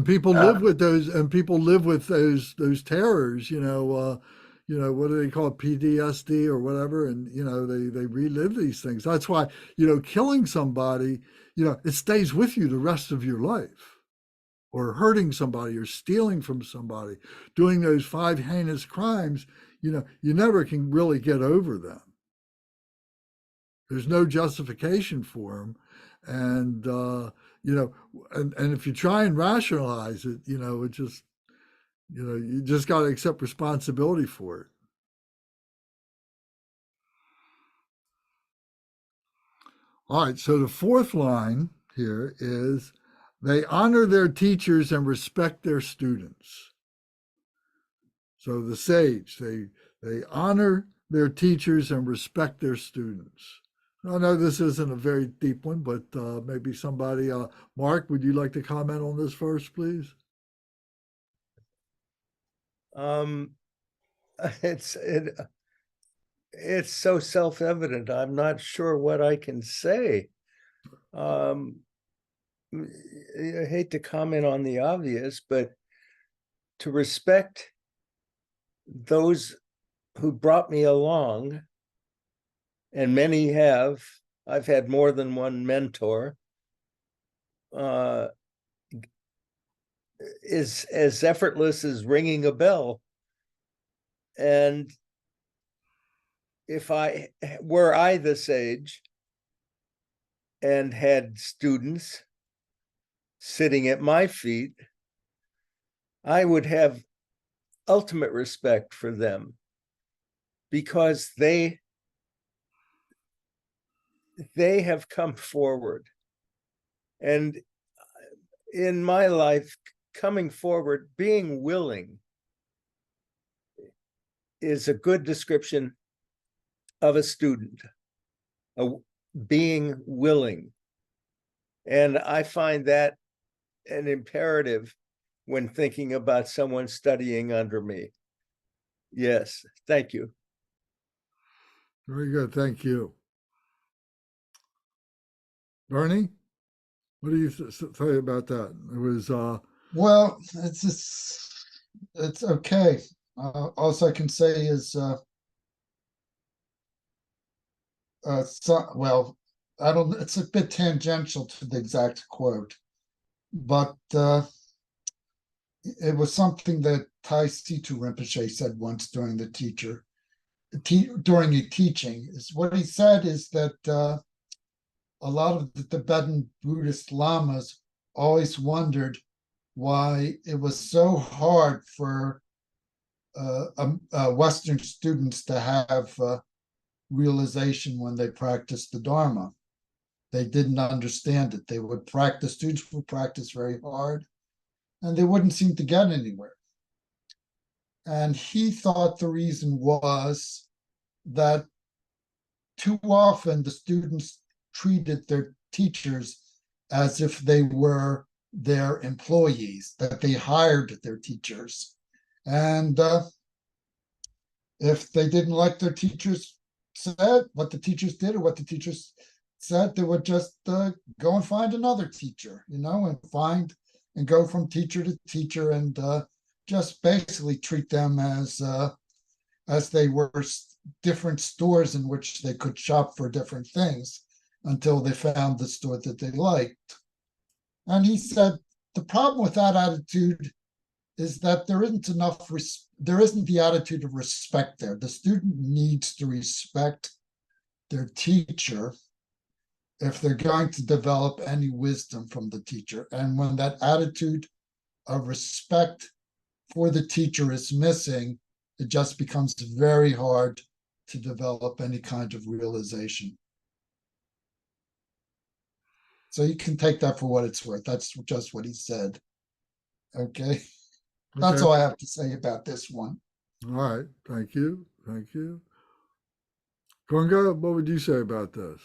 people live with those, those terrors, what do they call it, PTSD or whatever, and they relive these things. That's why, killing somebody, it stays with you the rest of your life. or hurting somebody or stealing from somebody, doing those 5 heinous crimes, you never can really get over them. There's no justification for them. And, and if you try and rationalize it, it just, you just got to accept responsibility for it. All right, so the 4th line here is they honor their teachers and respect their students. So the sage, they honor their teachers and respect their students. I know this isn't a very deep one, but maybe somebody, Mark, would you like to comment on this first, please? It's so self-evident. I'm not sure what I can say. I hate to comment on the obvious, but to respect those who brought me along, and many have, I've had more than one mentor, is as effortless as ringing a bell. And if I were the sage and had students sitting at my feet, I would have ultimate respect for them, because they have come forward. And in my life, coming forward, being willing, is a good description of a student, being willing. And I find that an imperative when thinking about someone studying under me. Yes, thank you. Very good, thank you. Bernie, what do you say about that? It was Well, it's okay. All I can say is, well, I don't. It's a bit tangential to the exact quote, but it was something that Tai Situ Rinpoche said once during during a teaching. Is what he said is that a lot of the Tibetan Buddhist lamas always wondered why it was so hard for Western students to have realization when they practiced the Dharma. They didn't understand it. Students would practice very hard, and they wouldn't seem to get anywhere. And he thought the reason was that too often the students treated their teachers as if they were their employees, that they hired their teachers. And if they didn't like their teachers said, what the teachers did or what the teachers said, they would just go and find another teacher, and go from teacher to teacher, and just basically treat them as they were different stores in which they could shop for different things until they found the store that they liked. And he said the problem with that attitude is that there isn't the attitude of respect there. The student needs to respect their teacher if they're going to develop any wisdom from the teacher. And when that attitude of respect for the teacher is missing, it just becomes very hard to develop any kind of realization. So you can take that for what it's worth. That's just what he said. Okay. That's all I have to say about this one. All right. Thank you. Thank you. Gunga, what would you say about this?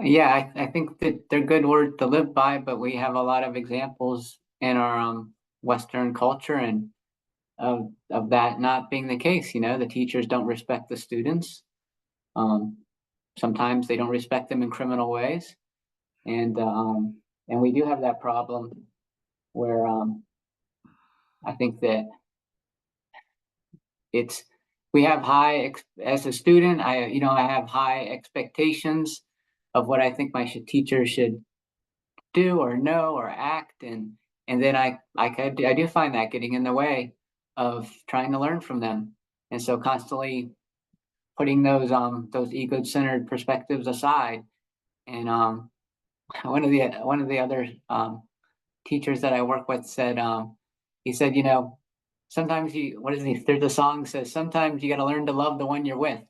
Yeah, I think that they're good words to live by, but we have a lot of examples in our Western culture and of that not being the case. The teachers don't respect the students. Sometimes they don't respect them in criminal ways, and we do have that problem where I think that we have as a student, I have high expectations of what I think my teacher should do or know or act, and then I do find that getting in the way of trying to learn from them. And so constantly putting those ego-centered perspectives aside. And one of the other teachers that I work with said, he said, you know, sometimes there's a song says, sometimes you got to learn to love the one you're with.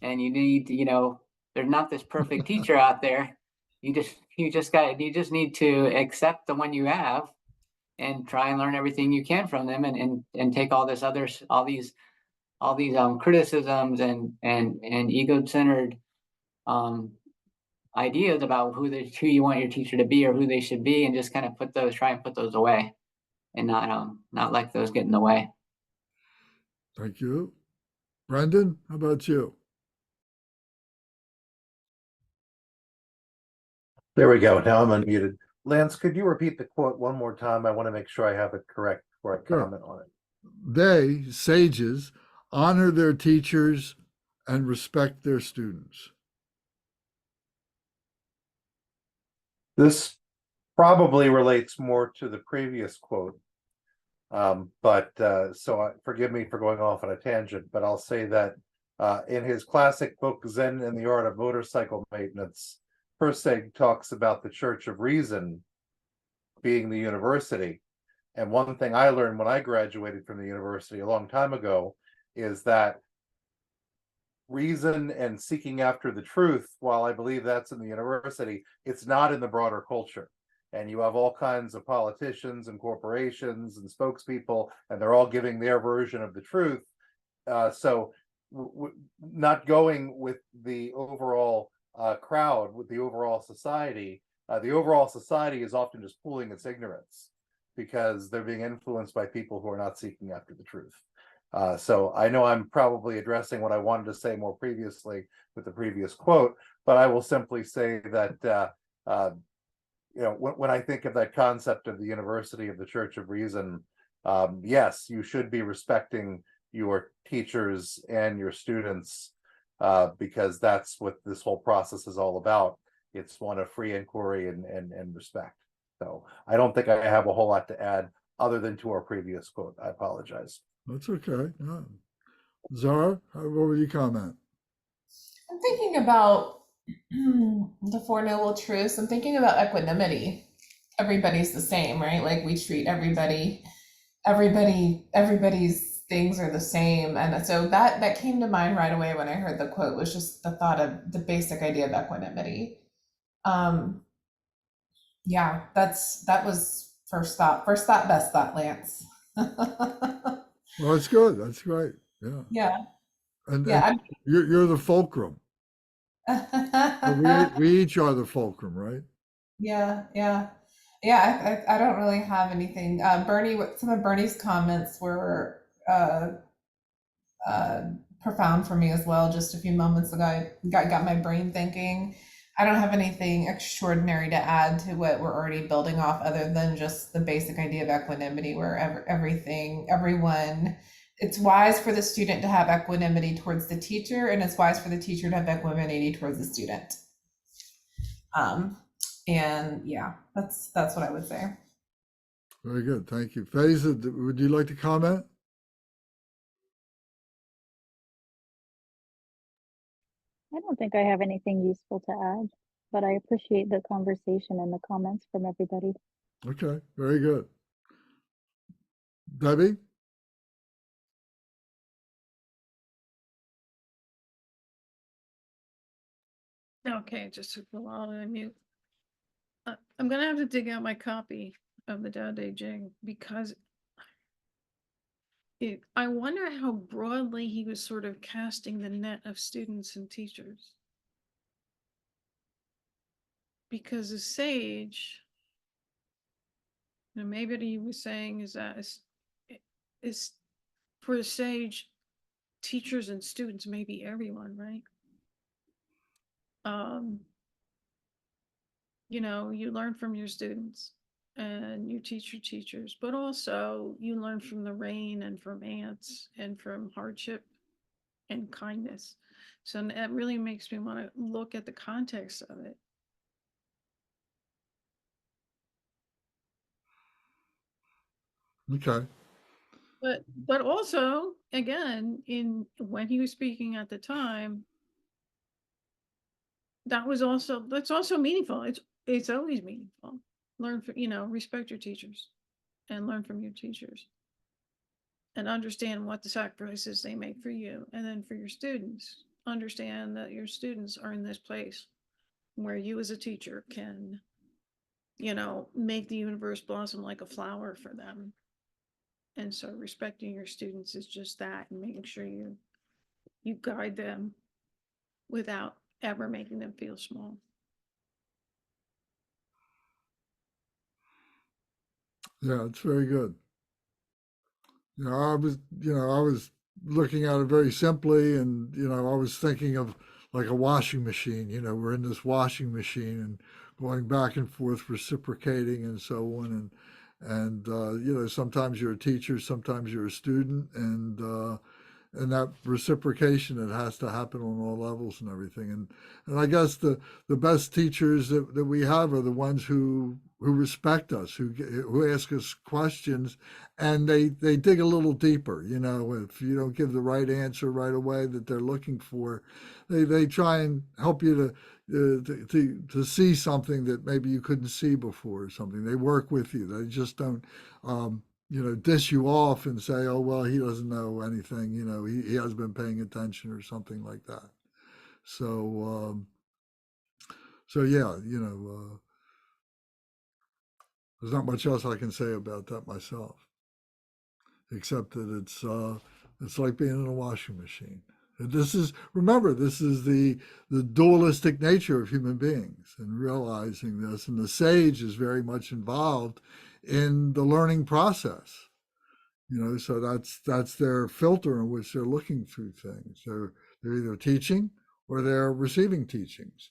And you need, you know, there's not this perfect teacher out there. You just need to accept the one you have and try and learn everything you can from them, and take all these criticisms and ego-centered ideas about who you want your teacher to be or who they should be, and just kind of try and put those away, and not let those get in the way. Thank you. Brendan, how about you? There we go. Now I'm unmuted. Lance, could you repeat the quote one more time? I want to make sure I have it correct before I Sure. comment on it. They, sages, honor their teachers and respect their students. This probably relates more to the previous quote. Forgive me for going off on a tangent, but I'll say that in his classic book, Zen and the Art of Motorcycle Maintenance, Perseg talks about the Church of Reason being the university. And one thing I learned when I graduated from the university a long time ago is that reason and seeking after the truth, while I believe that's in the university, it's not in the broader culture. And you have all kinds of politicians and corporations and spokespeople, and they're all giving their version of the truth. Not going with the overall crowd, with the overall society is often just pooling its ignorance because they're being influenced by people who are not seeking after the truth. So I know I'm probably addressing what I wanted to say more previously with the previous quote, but I will simply say that when I think of that concept of the University of the Church of Reason, yes, you should be respecting your teachers and your students, because that's what this whole process is all about. It's one of free inquiry and respect. So I don't think I have a whole lot to add other than to our previous quote. I apologize. That's okay. Yeah. Zara, what would you comment? I'm thinking about the Four Noble Truths. I'm thinking about equanimity. Everybody's the same, right? Like we treat everybody's things are the same. And so that came to mind right away when I heard the quote, was just the thought of the basic idea of equanimity. Yeah, that was first thought, best thought, Lance. Well, that's good. That's great. Yeah. Yeah. And Yeah. you're the fulcrum. We each are the fulcrum, right? Yeah. I don't really have anything. Bernie, some of Bernie's comments were profound for me as well. Just a few moments ago, I got my brain thinking. I don't have anything extraordinary to add to what we're already building off, other than just the basic idea of equanimity, where everyone, it's wise for the student to have equanimity towards the teacher, and it's wise for the teacher to have equanimity towards the student. And yeah, that's what I would say. Very good. Thank you. Faiza, would you like to comment? I don't think I have anything useful to add, but I appreciate the conversation and the comments from everybody. Okay, very good. Debbie? Okay, just took a while to mute. I'm gonna have to dig out my copy of the Tao Te Ching, because I wonder how broadly he was sort of casting the net of students and teachers. Because a sage, and maybe what he was saying is that is for a sage, teachers and students, maybe everyone, right? You learn from your students and you teach your teachers, but also you learn from the rain and from ants and from hardship and kindness. So that really makes me want to look at the context of it. Okay. But also, again, when he was speaking at the time, that's also meaningful. It's always meaningful. Learn from, respect your teachers and learn from your teachers and understand what the sacrifices they make for you. And then for your students, understand that your students are in this place where you as a teacher can, make the universe blossom like a flower for them. And so respecting your students is just that, and making sure you guide them without ever making them feel small. Yeah, it's very good. I was looking at it very simply, and I was thinking of like a washing machine. We're in this washing machine and going back and forth, reciprocating, and so on. And sometimes you're a teacher, sometimes you're a student, and that reciprocation, it has to happen on all levels and everything. And I guess the best teachers that we have are the ones who respect us, who ask us questions, and they dig a little deeper. If you don't give the right answer right away that they're looking for, they try and help you to see something that maybe you couldn't see before, or something. They work with you. They just don't dish you off and say, oh, well, he doesn't know anything, he hasn't been paying attention or something like that. So yeah, there's not much else I can say about that myself, except that it's like being in a washing machine. And remember, this is the dualistic nature of human beings, and realizing this. And the sage is very much involved in the learning process. So that's their filter in which they're looking through things. They're either teaching or they're receiving teachings,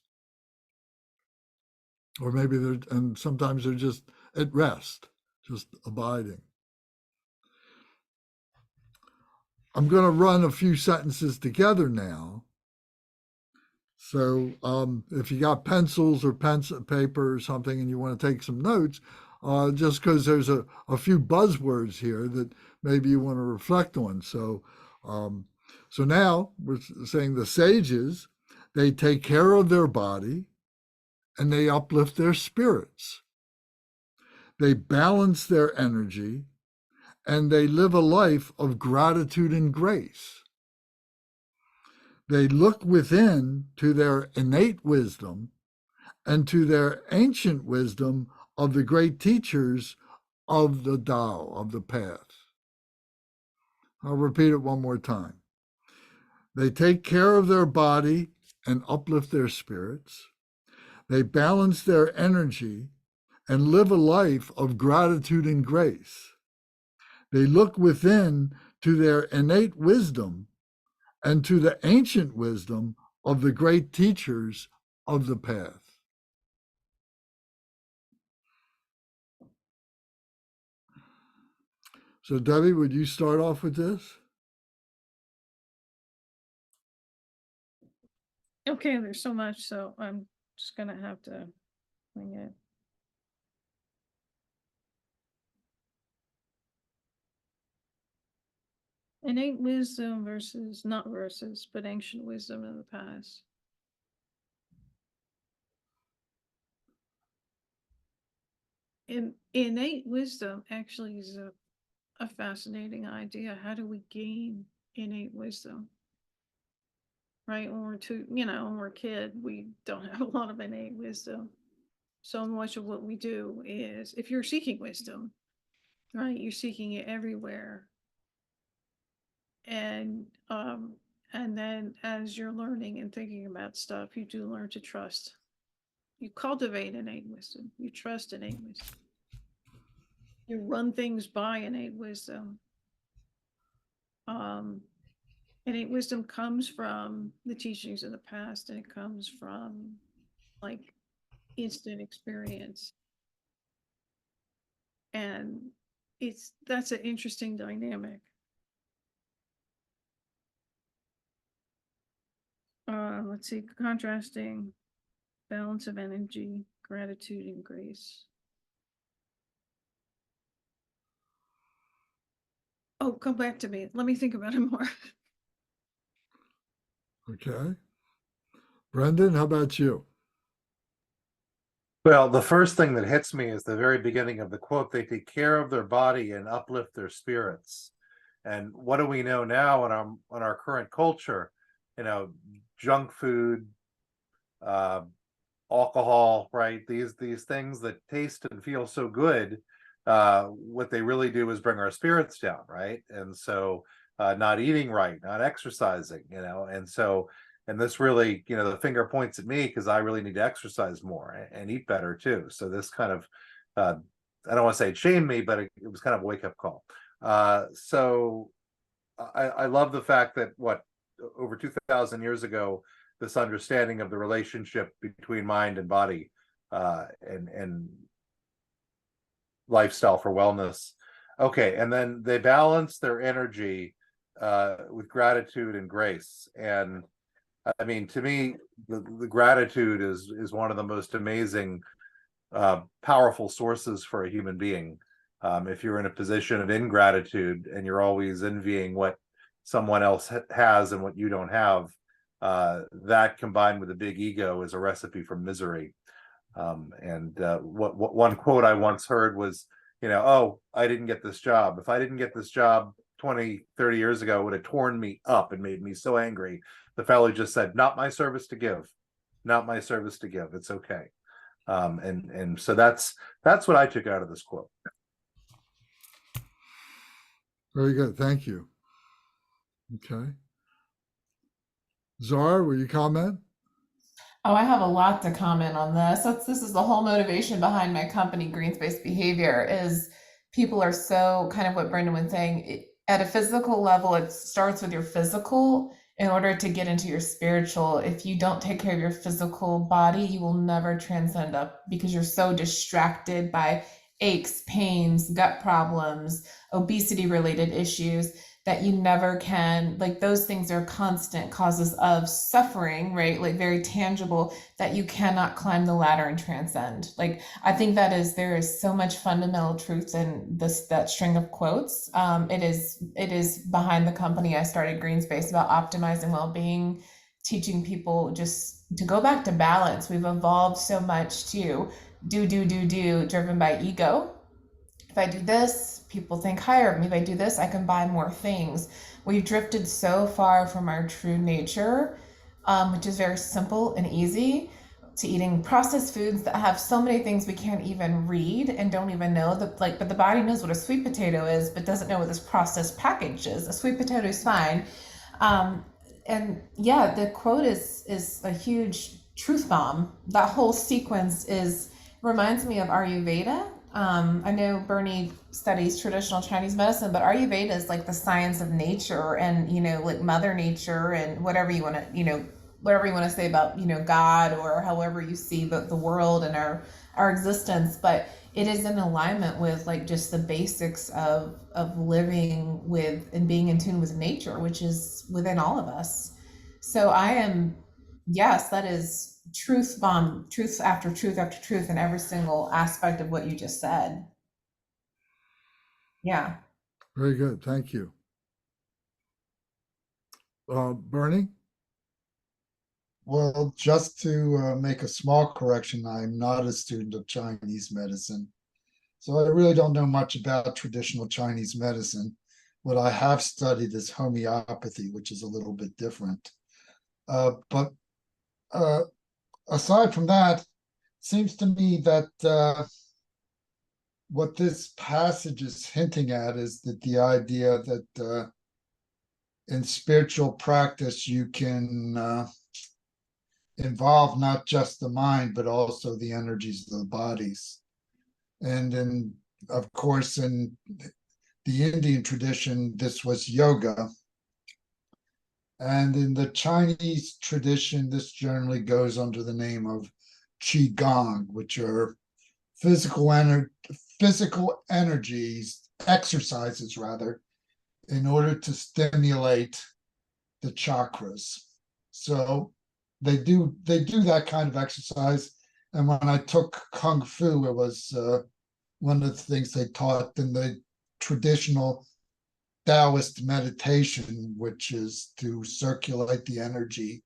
or maybe and sometimes they're just at rest, just abiding. I'm going to run a few sentences together now. So if you got pencils or paper or something and you want to take some notes, just because there's a few buzzwords here that maybe you want to reflect on. So now we're saying the sages, they take care of their body and they uplift their spirits. They balance their energy and they live a life of gratitude and grace. They look within to their innate wisdom and to their ancient wisdom of the great teachers of the Tao, of the path. I'll repeat it one more time. They take care of their body and uplift their spirits. They balance their energy and live a life of gratitude and grace. They look within to their innate wisdom and to the ancient wisdom of the great teachers of the path. So, Debbie, would you start off with this? Okay, there's so much, so I'm just gonna have to wing it. Innate wisdom versus, not versus, but ancient wisdom in the past. Innate wisdom actually is a fascinating idea. How do we gain innate wisdom? Right? When we're a kid, we don't have a lot of innate wisdom. So much of what we do is, if you're seeking wisdom, right, you're seeking it everywhere. And then as you're learning and thinking about stuff, you do learn to trust. You cultivate innate wisdom. You trust innate wisdom. You run things by innate wisdom. Innate wisdom comes from the teachings of the past, and it comes from like instant experience. And that's an interesting dynamic. Let's see, contrasting balance of energy, gratitude, and grace. Oh, come back to me. Let me think about it more. Okay. Brendan, how about you? Well, the first thing that hits me is the very beginning of the quote, they take care of their body and uplift their spirits. And what do we know now in our current culture? You know, junk food, alcohol, right? These things that taste and feel so good, what they really do is bring our spirits down, right? And so not eating right, not exercising, and so and this really, the finger points at me because I really need to exercise more and eat better too. So this kind of I don't want to say it shamed me, but it was kind of a wake-up call. So I love the fact that over 2,000 years ago, this understanding of the relationship between mind and body, and lifestyle for wellness. Okay, and then they balance their energy with gratitude and grace. And I mean, to me, the gratitude is one of the most amazing, powerful sources for a human being. If you're in a position of ingratitude and you're always envying what someone else has and what you don't have, that combined with a big ego is a recipe for misery. What one quote I once heard was, oh, I didn't get this job. If I didn't get this job 20, 30 years ago, it would have torn me up and made me so angry. The fellow just said, not my service to give, not my service to give. It's okay. And so that's what I took out of this quote. Very good. Thank you. Okay. Zara, will you comment? Oh, I have a lot to comment on this. This is the whole motivation behind my company, Green Space Behavior, is people are so kind of what Brendan was saying. At a physical level, it starts with your physical in order to get into your spiritual. If you don't take care of your physical body, you will never transcend up because you're so distracted by aches, pains, gut problems, obesity related issues that you never can, like those things are constant causes of suffering, right? Like very tangible that you cannot climb the ladder and transcend. Like I think there is so much fundamental truth in that string of quotes. It is behind the company I started, Green Space, about optimizing well-being, teaching people just to go back to balance. We've evolved so much to do, driven by ego. If I do this, people think higher of me. If I do this, I can buy more things. We've drifted so far from our true nature, which is very simple and easy, to eating processed foods that have so many things we can't even read and don't even know that, like, but the body knows what a sweet potato is, but doesn't know what this processed package is. A sweet potato is fine. And yeah, the quote is a huge truth bomb. That whole sequence reminds me of Ayurveda. I know Bernie studies traditional Chinese medicine, but Ayurveda is like the science of nature and, like Mother Nature and whatever you want to say about, God or however you see the world and our existence. But it is in alignment with like just the basics of living with and being in tune with nature, which is within all of us. So yes, that is truth bomb, truth after truth after truth in every single aspect of what you just said. Yeah. Very good. Thank you. Bernie? Well, just to make a small correction, I'm not a student of Chinese medicine. So I really don't know much about traditional Chinese medicine. What I have studied is homeopathy, which is a little bit different. But aside from that, it seems to me that what this passage is hinting at is that the idea that in spiritual practice you can involve not just the mind, but also the energies of the bodies. And of course, in the Indian tradition, this was yoga. And in the Chinese tradition, this generally goes under the name of Qigong, which are physical energies, exercises rather, in order to stimulate the chakras. So they do that kind of exercise. And when I took Kung Fu, it was one of the things they taught in the traditional Taoist meditation, which is to circulate the energy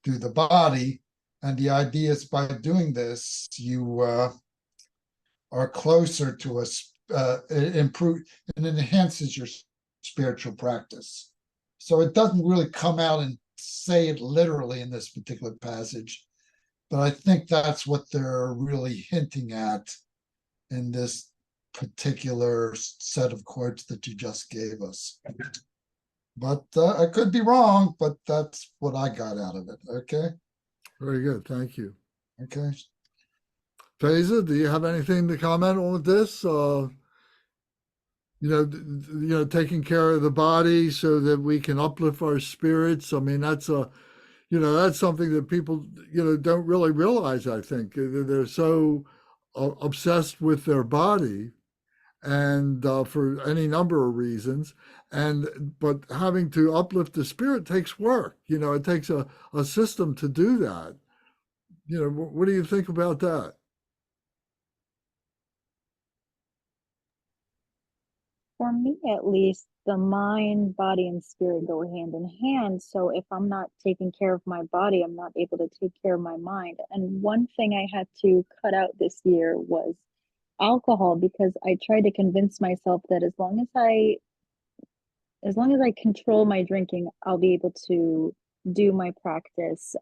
through the body. And the idea is by doing this, you are closer to it enhances your spiritual practice. So it doesn't really come out and say it literally in this particular passage, but I think that's what they're really hinting at in this particular set of quotes that you just gave us. But I could be wrong, but that's what I got out of it. Okay. Very good. Thank you. Okay. Faiza, do you have anything to comment on this? Taking care of the body so that we can uplift our spirits. I mean, that's something that people, don't really realize. I think they're so obsessed with their body, and for any number of reasons. But having to uplift the spirit takes work. It takes a system to do that. What do you think about that? For me, at least, the mind, body, and spirit go hand in hand. So if I'm not taking care of my body, I'm not able to take care of my mind. And one thing I had to cut out this year was alcohol, because I tried to convince myself that as long as I control my drinking, I'll be able to do my practice,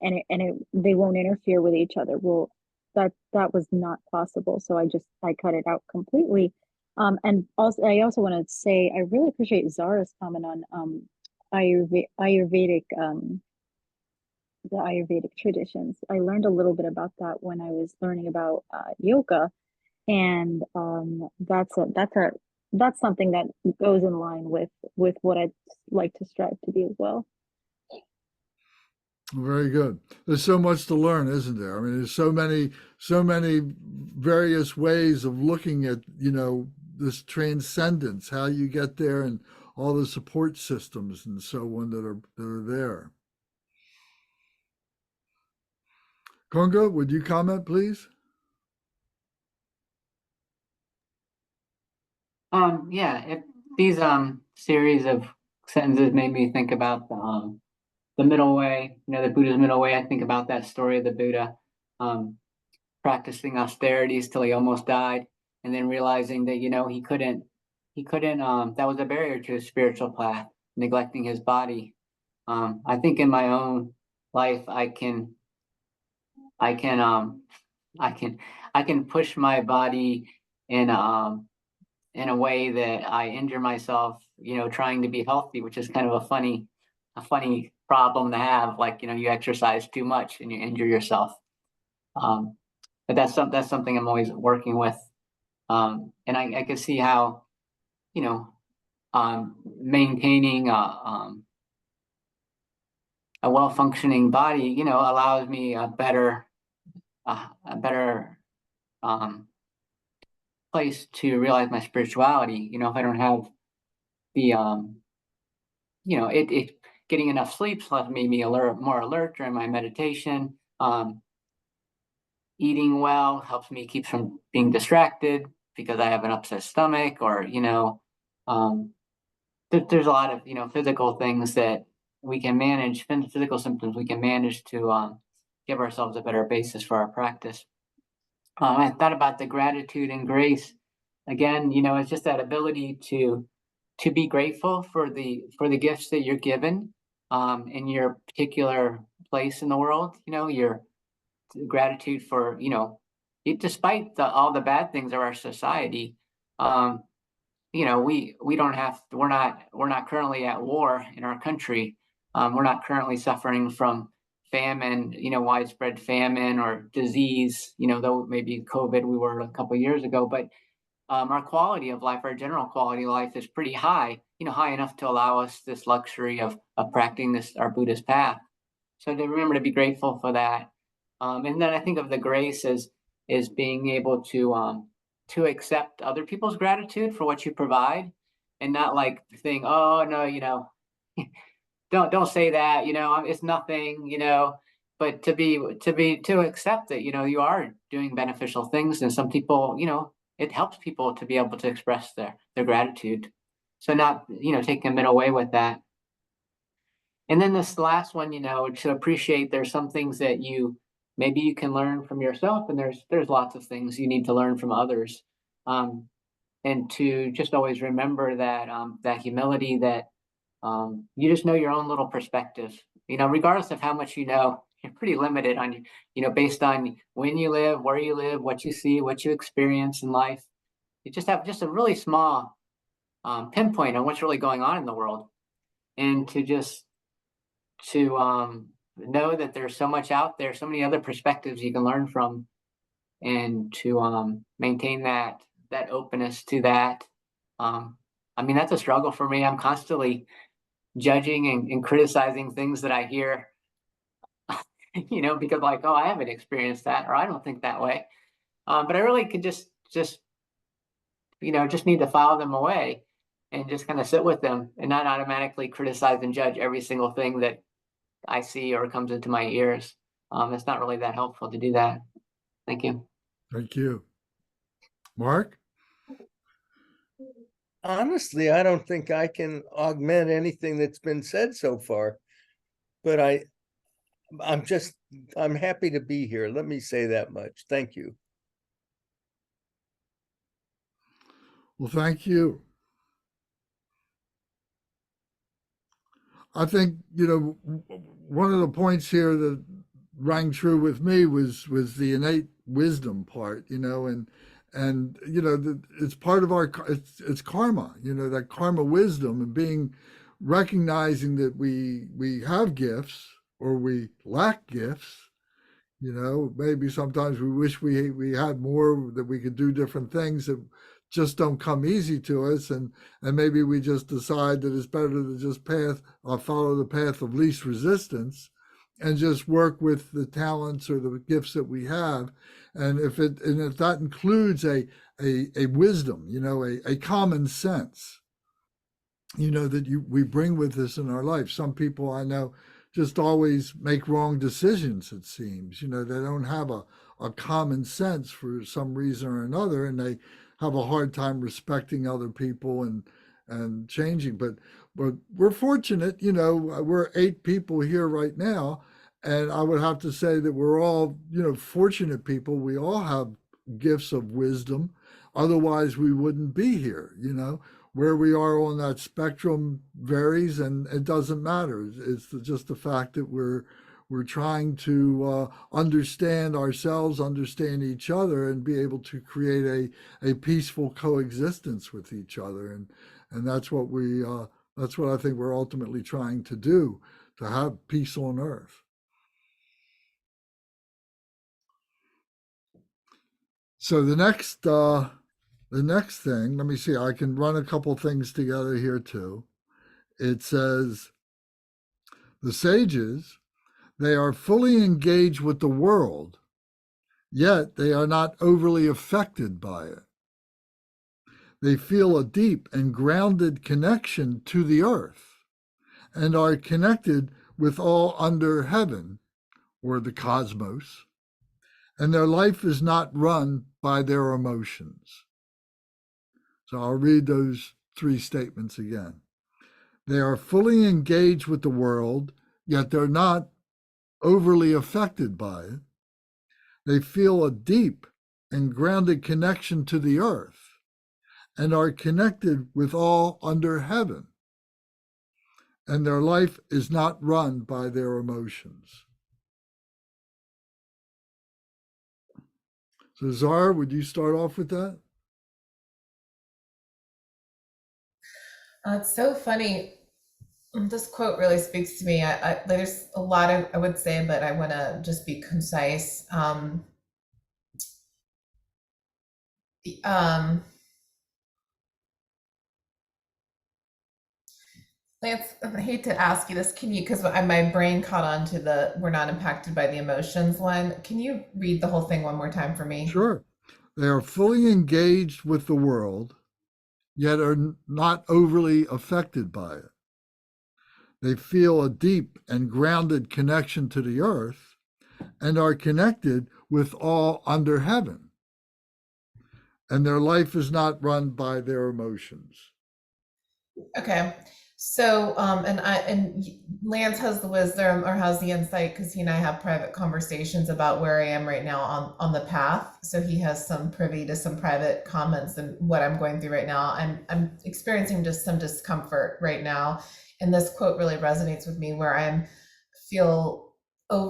they won't interfere with each other. Well, that was not possible, so I cut it out completely. And also, I also want to say I really appreciate Zara's comment on Ayurvedic, the Ayurvedic traditions. I learned a little bit about that when I was learning about yoga, and that's something that goes in line with what I'd like to strive to be as well. Very good. There's so much to learn, isn't there? I mean, there's so many various ways of looking at, this transcendence, how you get there, and all the support systems and so on that are there. Konga, would you comment, please? These series of sentences made me think about the middle way, the Buddha's middle way. I think about that story of the Buddha practicing austerities till he almost died, and then realizing that he couldn't that was a barrier to his spiritual path, neglecting his body. I think in my own life I can push my body in a way that I injure myself, trying to be healthy, which is kind of a funny problem to have. Like, you exercise too much and you injure yourself. But that's something I'm always working with. And I can see how, maintaining a well-functioning body, allows me a better place to realize my spirituality. If I don't have the getting enough sleep left me more alert during my meditation. Eating well helps me keep from being distracted because I have an upset stomach, or there's a lot of physical things that we can manage, physical symptoms we can manage to give ourselves a better basis for our practice. I thought about the gratitude and grace. Again, it's just that ability to be grateful for the gifts that you're given in your particular place in the world. Your gratitude for despite all the bad things of our society. We don't have. We're not currently at war in our country. We're not currently suffering from famine, widespread famine or disease, though maybe COVID we were a couple of years ago, but our quality of life, our general quality of life is pretty high, high enough to allow us this luxury of practicing our Buddhist path. So to remember to be grateful for that. And then I think of the grace as being able to accept other people's gratitude for what you provide, and not like think, oh no, don't say that, it's nothing, but to accept that, you are doing beneficial things, and some people, it helps people to be able to express their gratitude. So not, taking a middle way with that. And then this last one, to appreciate there's some things that maybe you can learn from yourself, and there's lots of things you need to learn from others. And to just always remember that humility, that you just know your own little perspective. Regardless of how much you're pretty limited on, based on when you live, where you live, what you see, what you experience in life. You just have just a really small pinpoint on what's really going on in the world, and to know that there's so much out there, so many other perspectives you can learn from, and to maintain that openness to that. That's a struggle for me. I'm constantly judging and criticizing things that I hear, because like, oh, I haven't experienced that, or I don't think that way. But I really could just need to file them away and just kind of sit with them and not automatically criticize and judge every single thing that I see or comes into my ears. It's not really that helpful to do that. Thank you. Thank you. Mark? Honestly, I don't think I can augment anything that's been said so far, but I'm happy to be here. Let me say that much. Thank you. Well, thank you. I think, one of the points here that rang true with me was the innate wisdom part, and it's part of it's karma, that karma wisdom, and recognizing that we have gifts or we lack gifts. Maybe sometimes we wish we had more, that we could do different things that just don't come easy to us, and maybe we just decide that it's better to just follow the path of least resistance, and just work with the talents or the gifts that we have. And if that includes a wisdom, a common sense, that we bring with us in our life. Some people I know just always make wrong decisions, it seems. They don't have a common sense for some reason or another, and they have a hard time respecting other people and changing. But we're fortunate, we're 8 people here right now, and I would have to say that we're all, fortunate people. We all have gifts of wisdom. Otherwise, we wouldn't be here, Where we are on that spectrum varies, and it doesn't matter. It's just the fact that we're trying to understand ourselves, understand each other, and be able to create a peaceful coexistence with each other. And that's what I think we're ultimately trying to do, to have peace on earth. So the next thing, let me see, I can run a couple things together here too. It says, the sages, they are fully engaged with the world, yet they are not overly affected by it. They feel a deep and grounded connection to the earth and are connected with all under heaven, or the cosmos, and their life is not run by their emotions. So I'll read those 3 statements again. They are fully engaged with the world, yet they're not overly affected by it. They feel a deep and grounded connection to the earth and are connected with all under heaven. And their life is not run by their emotions. So Zara, would you start off with that? It's so funny. This quote really speaks to me. There's a lot I would say, but I want to just be concise. Lance, I hate to ask you this. Can you, because my brain caught on to the "we're not impacted by the emotions" line. Can you read the whole thing one more time for me? Sure. They are fully engaged with the world, yet are not overly affected by it. They feel a deep and grounded connection to the earth and are connected with all under heaven. And their life is not run by their emotions. Okay. So, and Lance has the wisdom or has the insight because he and I have private conversations about where I am right now on the path. So he has some privy to some private comments and what I'm going through right now. I'm experiencing just some discomfort right now. And this quote really resonates with me where I'm feel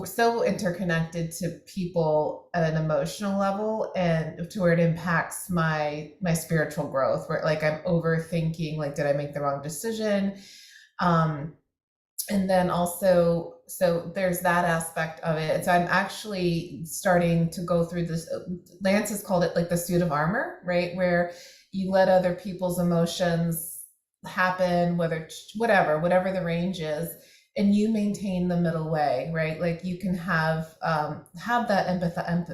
so interconnected to people at an emotional level and to where it impacts my spiritual growth, where like I'm overthinking, like, did I make the wrong decision? um and then also, so there's that aspect of it. So I'm actually starting to go through this. Lance has called it like the suit of armor, right? Where you let other people's emotions happen, whatever the range is, and you maintain the middle way, right? Like you can have that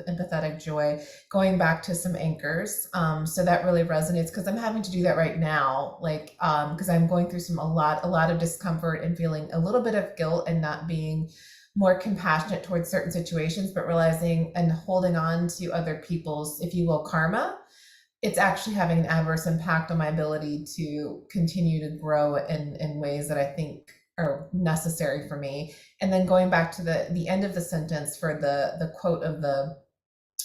empathetic joy, going back to some anchors. So that really resonates because I'm having to do that right now, like because I'm going through a lot of discomfort and feeling a little bit of guilt and not being more compassionate towards certain situations, but realizing and holding on to other people's, if you will, karma. It's actually having an adverse impact on my ability to continue to grow in ways that I think are necessary for me. And then going back to the end of the sentence for the quote of the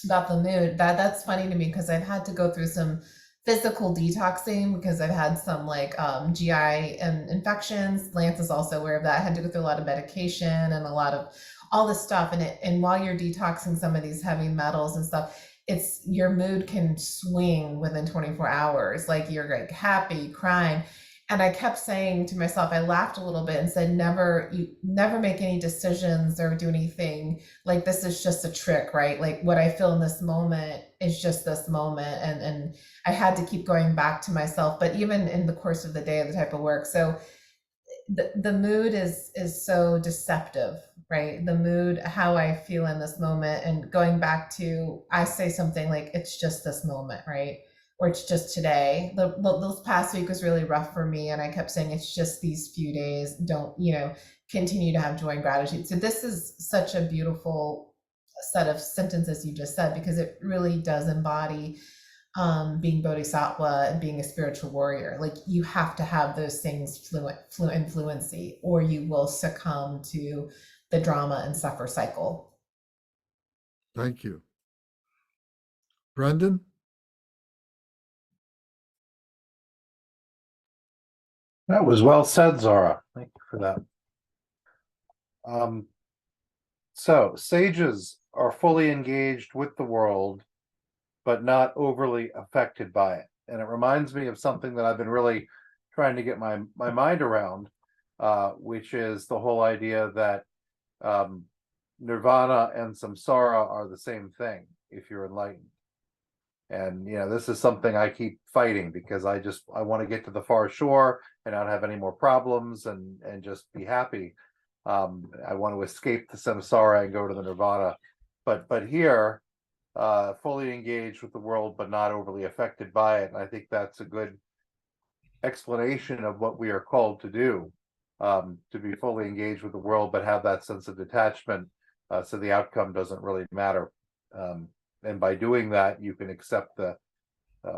about the mood, that's funny to me because I've had to go through some physical detoxing because I've had some like GI infections. Lance is also aware of that. I had to go through a lot of medication and a lot of all this stuff. And while you're detoxing some of these heavy metals and stuff, it's your mood can swing within 24 hours. Like you're like happy, crying. And I kept saying to myself, I laughed a little bit and said, you never make any decisions or do anything. Like this is just a trick, right? Like what I feel in this moment is just this moment. And I had to keep going back to myself, but even in the course of the day of the type of work. So the mood is so deceptive, right? The mood, how I feel in this moment, and going back to, I say something like, it's just this moment, right? Or it's just today. This past week was really rough for me, and I kept saying it's just these few days. Don't, continue to have joy and gratitude. So this is such a beautiful set of sentences you just said, because it really does embody being Bodhisattva and being a spiritual warrior. Like you have to have those things fluency, or you will succumb to the drama and suffer cycle. Thank you. Brendan? That was well said, Zara. Thank you for that. So sages are fully engaged with the world, but not overly affected by it. And it reminds me of something that I've been really trying to get my mind around, which is the whole idea that nirvana and samsara are the same thing if you're enlightened. And this is something I keep fighting because I want to get to the far shore and not have any more problems and just be happy. I want to escape the samsara and go to the nirvana. But here, fully engaged with the world, but not overly affected by it. And I think that's a good explanation of what we are called to do, to be fully engaged with the world, but have that sense of detachment, so the outcome doesn't really matter. And by doing that, you can accept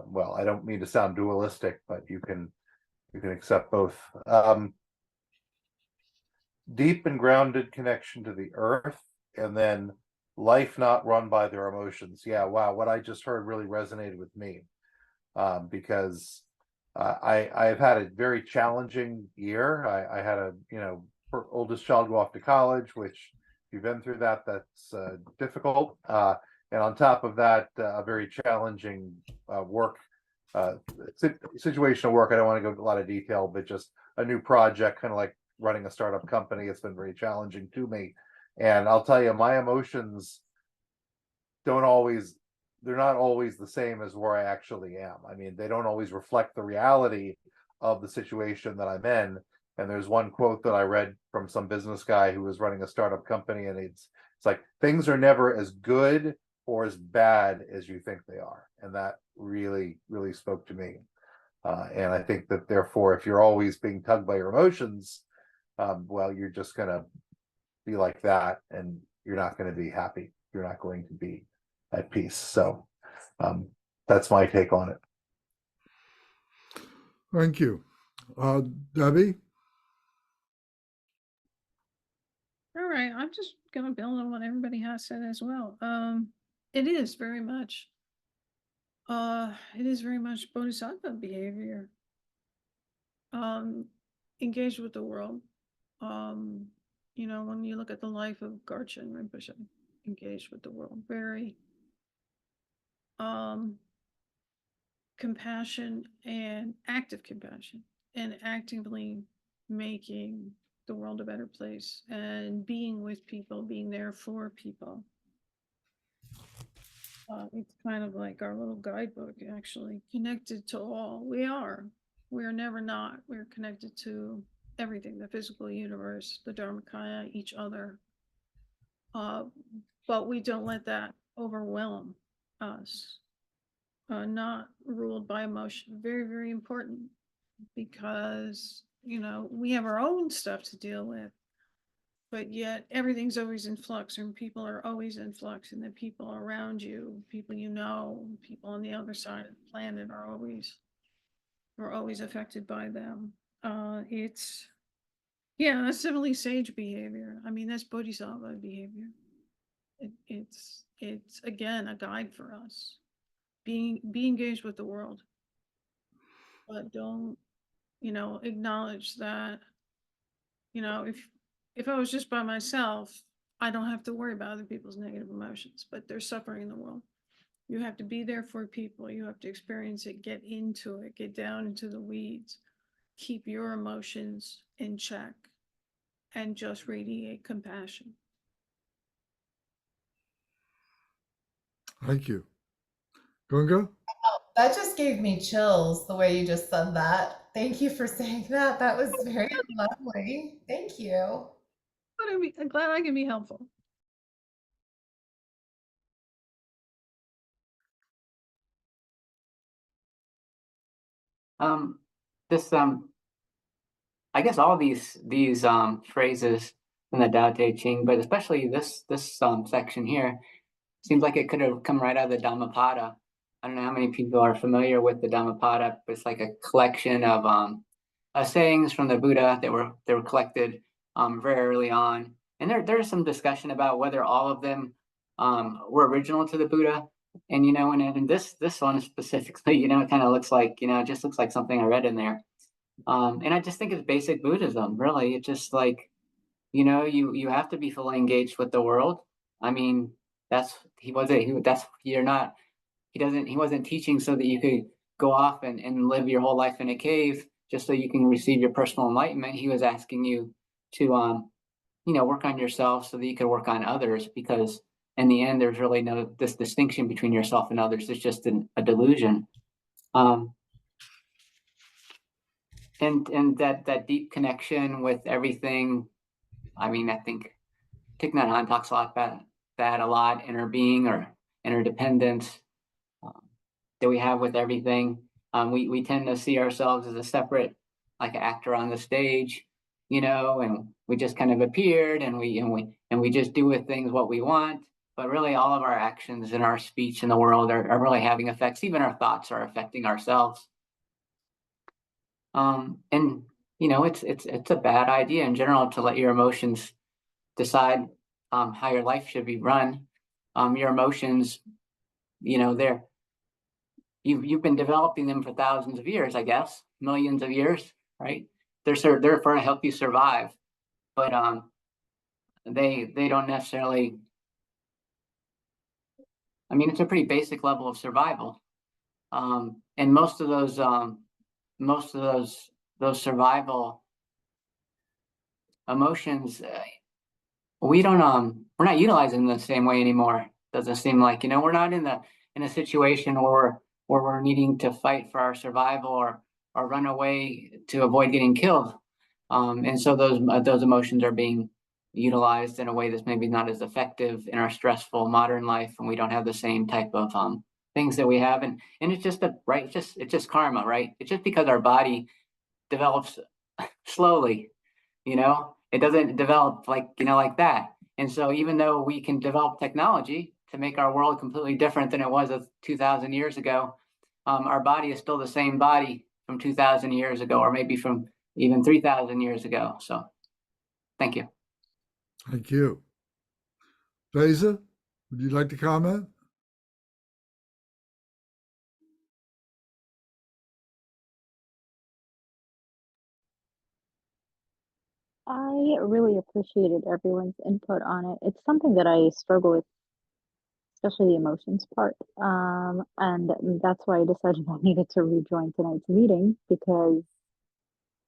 well, I don't mean to sound dualistic, but you can accept both. Deep and grounded connection to the earth, and then life not run by their emotions. Yeah, wow, what I just heard really resonated with me, because I've had a very challenging year. I had a oldest child go off to college, which if you've been through that, that's difficult. And on top of that, a very challenging work situation of work. I don't want to go into a lot of detail, but just a new project, kind of like running a startup company. It's been very challenging to me. And I'll tell you, my emotions they're not always the same as where I actually am. I mean, they don't always reflect the reality of the situation that I'm in. And there's one quote that I read from some business guy who was running a startup company, and it's like, things are never as good or as bad as you think they are. And that really, really spoke to me. And I think that therefore, if you're always being tugged by your emotions, well, you're just going to be like that, and you're not going to be happy. You're not going to be at peace. So that's my take on it. Thank you. Debbie? All right, I'm just gonna build on what everybody has said as well. It is very much Bodhisattva behavior. Engaged with the world. You know, when you look at the life of Garchen Rinpoche, engaged with the world, very compassion and active compassion, and actively making the world a better place, and being with people, being there for people. It's kind of like our little guidebook, actually, connected to all. We are never not. We're connected to everything, the physical universe, the Dharmakaya, each other. But we don't let that overwhelm us. Not ruled by emotion. Very, very important, because, you know, we have our own stuff to deal with, but yet everything's always in flux, and people are always in flux, and the people around you, people you know, people on the other side of the planet are always affected by them. That's definitely sage behavior. I mean, that's Bodhisattva behavior. It's again a guide for us. Be engaged with the world, but don't, you know, acknowledge that, you know, if I was just by myself, I don't have to worry about other people's negative emotions, but there's suffering in the world. You have to be there for people. You have to experience it, get into it, get down into the weeds, keep your emotions in check, and just radiate compassion. Thank you. Gunga? That just gave me chills the way you just said that. Thank you for saying that. That was very lovely. Thank you. I'm glad I can be helpful. I guess all these phrases in the Tao Te Ching, but especially this section here, seems like it could have come right out of the Dhammapada. I don't know how many people are familiar with the Dhammapada, but it's like a collection of sayings from the Buddha that were collected very early on. And there's some discussion about whether all of them were original to the Buddha. And, you know, and this one specifically, you know, it kind of looks like, you know, it just looks like something I read in there. And I just think it's basic Buddhism, really. It's just like, you know, you have to be fully engaged with the world. I mean, he wasn't teaching so that you could go off and live your whole life in a cave just so you can receive your personal enlightenment. He was asking you to, you know, work on yourself so that you could work on others, because in the end, there's really no this distinction between yourself and others. It's just a delusion. And that deep connection with everything. I mean, I think Thich Nhat Hanh talks a lot about that a lot, inner being or interdependence that we have with everything. We tend to see ourselves as a separate, like, actor on the stage, you know, and we just kind of appeared, and we just do with things what we want. But really, all of our actions and our speech in the world are really having effects. Even our thoughts are affecting ourselves. And you know, it's a bad idea in general to let your emotions decide how your life should be run. Your emotions, you know, you've been developing them for thousands of years, I guess, millions of years, right? They're for to help you survive, but they don't necessarily. I mean, it's a pretty basic level of survival, and most of those survival emotions, we're not utilizing them the same way anymore. Doesn't seem like, you know, we're not in a situation where we're needing to fight for our survival or run away to avoid getting killed. And so those emotions are being utilized in a way that's maybe not as effective in our stressful modern life, and we don't have the same type of things that we have. And it's just it's just karma, right? It's just because our body develops slowly, you know, it doesn't develop like, you know, like that. And so even though we can develop technology to make our world completely different than it was 2,000 years ago, our body is still the same body from 2,000 years ago, or maybe from even 3,000 years ago. So thank you. Thank you. Faiza, would you like to comment? I really appreciated everyone's input on it. It's something that I struggle with, especially the emotions part. And that's why I decided I needed to rejoin tonight's meeting because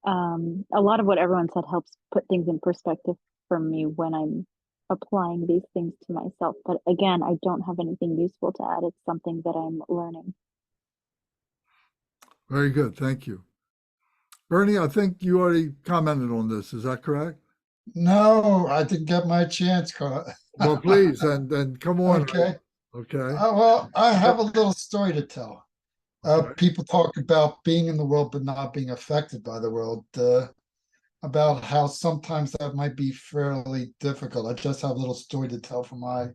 a lot of what everyone said helps put things in perspective for me when I'm applying these things to myself. But again, I don't have anything useful to add. It's something that I'm learning. Very good. Thank you. Bernie, I think you already commented on this. Is that correct? No, I didn't get my chance, Carl. Well, please, and come on. Okay. Okay. Well, I have a little story to tell. Okay. People talk about being in the world but not being affected by the world. About how sometimes that might be fairly difficult. I just have a little story to tell from my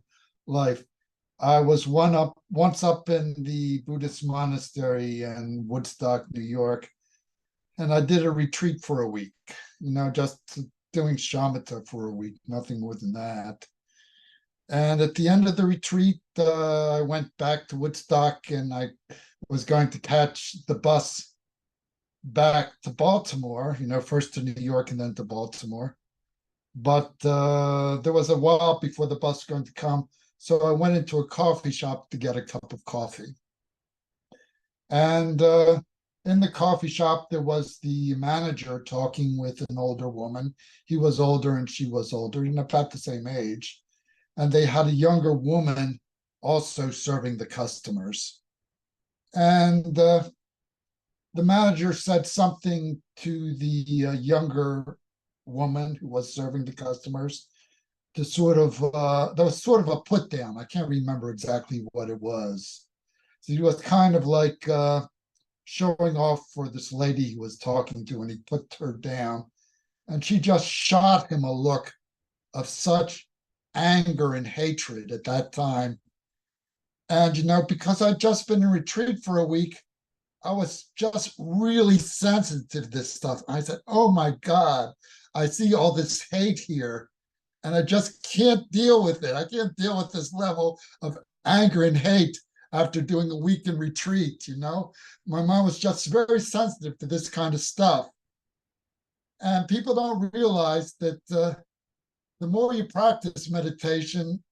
life. I was once up in the Buddhist monastery in Woodstock, New York, and I did a retreat for a week. Just doing shamatha for a week, nothing more than that. And at the end of the retreat, I went back to Woodstock, and I was going to catch the bus back to Baltimore, first to New York and then to Baltimore. But there was a while before the bus was going to come. So I went into a coffee shop to get a cup of coffee. And in the coffee shop, there was the manager talking with an older woman. He was older and she was older, about the same age. And they had a younger woman also serving the customers. And the manager said something to the younger woman who was serving the customers to there was sort of a put down. I can't remember exactly what it was. So he was kind of like showing off for this lady he was talking to, and he put her down. And she just shot him a look of such anger and hatred at that time. And, because I'd just been in retreat for a week, I was just really sensitive to this stuff. I said, oh my God, I see all this hate here, and I just can't deal with it. I can't deal with this level of anger and hate after doing a week in retreat, My mind was just very sensitive to this kind of stuff. And people don't realize that the more you practice meditation,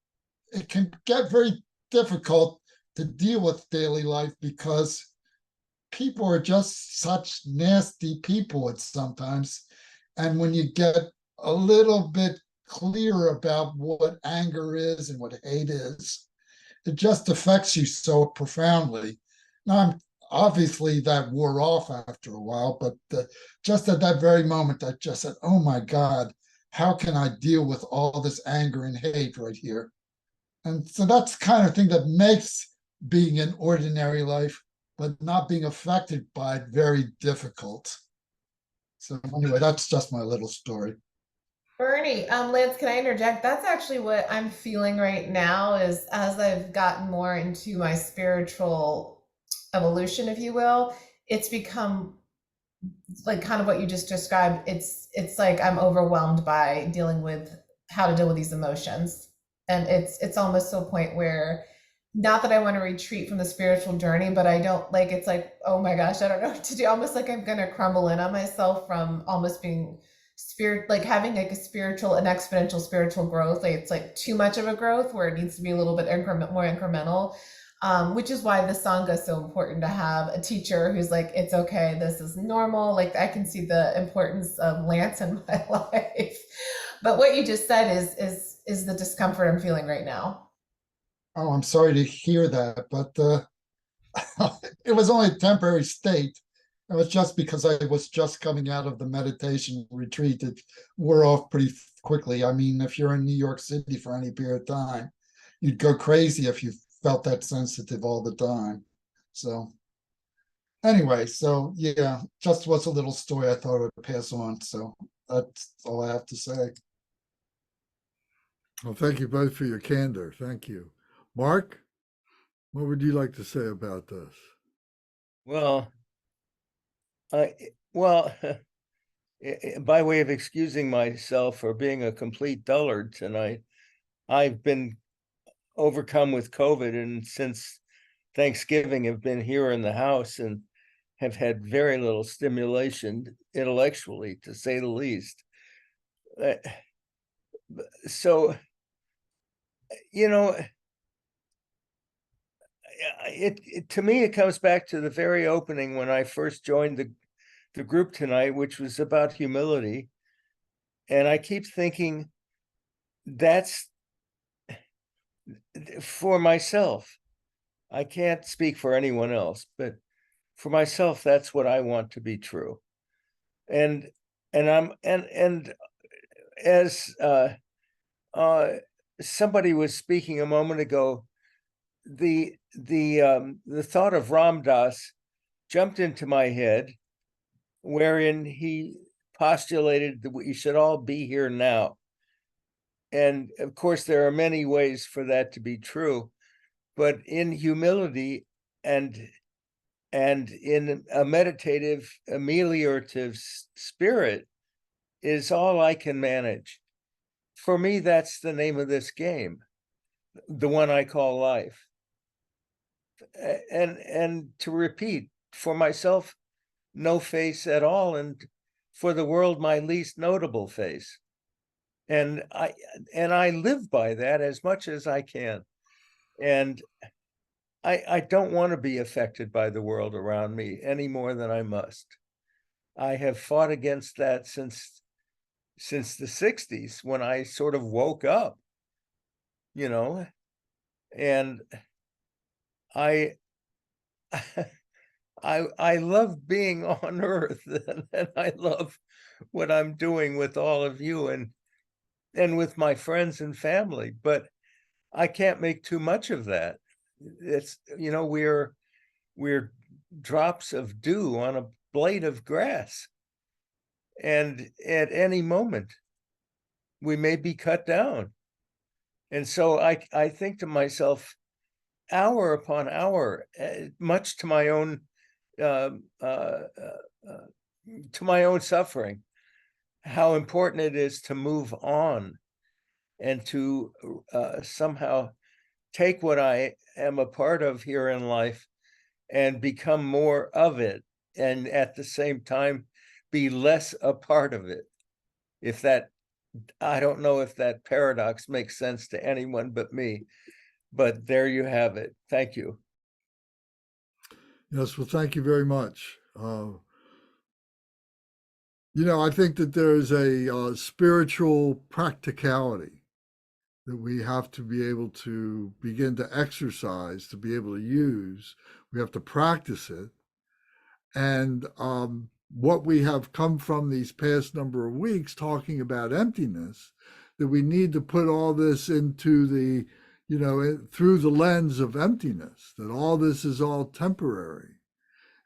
it can get very difficult to deal with daily life because people are just such nasty people at sometimes. And when you get a little bit clear about what anger is and what hate is, it just affects you so profoundly. Now, obviously that wore off after a while, but just at that very moment, I just said, oh my God, how can I deal with all this anger and hate right here? And so that's the kind of thing that makes being an ordinary life, but not being affected by it, very difficult. So anyway, that's just my little story. Bernie, Lance, can I interject? That's actually what I'm feeling right now is as I've gotten more into my spiritual evolution, if you will, it's become like kind of what you just described. It's like I'm overwhelmed by dealing with how to deal with these emotions. And it's almost to a point where not that I want to retreat from the spiritual journey, but I don't like, it's like, oh my gosh, I don't know what to do. Almost like I'm going to crumble in on myself from almost being like having like an exponential spiritual growth. Like it's like too much of a growth where it needs to be a little bit more incremental. Which is why the Sangha is so important to have a teacher who's like, it's okay, this is normal. Like I can see the importance of Lance in my life. But what you just said is the discomfort I'm feeling right now. Oh, I'm sorry to hear that, but it was only a temporary state. It was just because I was just coming out of the meditation retreat. It wore off pretty quickly. I mean, if you're in New York City for any period of time, you'd go crazy if you felt that sensitive all the time. So anyway, so yeah, just was a little story I thought I would pass on. So that's all I have to say. Well, thank you both for your candor. Thank you. Mark, what would you like to say about this? Well, Well, by way of excusing myself for being a complete dullard tonight, I've been overcome with COVID, and since Thanksgiving have been here in the house and have had very little stimulation intellectually, to say the least. So, you know, to me, it comes back to the very opening when I first joined the group tonight, which was about humility. And I keep thinking that's for myself. I can't speak for anyone else, but for myself, that's what I want to be true. And as somebody was speaking a moment ago, the thought of Ram Dass jumped into my head, wherein he postulated that we should all be here now. And of course, there are many ways for that to be true, but in humility and in a meditative, ameliorative spirit is all I can manage. For me, that's the name of this game, the one I call life. And to repeat, for myself, no face at all, and for the world, my least notable face. And I live by that as much as I can. And I don't want to be affected by the world around me any more than I must. I have fought against that since the 60s, when I sort of woke up, and I love being on earth, and I love what I'm doing with all of you and with my friends and family, but I can't make too much of that. It's, we're drops of dew on a blade of grass, and at any moment we may be cut down. And so I think to myself, hour upon hour, much to my own suffering, how important it is to move on and to somehow take what I am a part of here in life and become more of it, and at the same time be less a part of it. If that, I don't know if that paradox makes sense to anyone but me, but there you have it. Thank you. Yes, well, thank you very much. I think that there's a spiritual practicality that we have to be able to begin to exercise, to be able to use. We have to practice it. And what we have come from these past number of weeks talking about emptiness, that we need to put all this into the, through the lens of emptiness, that all this is all temporary.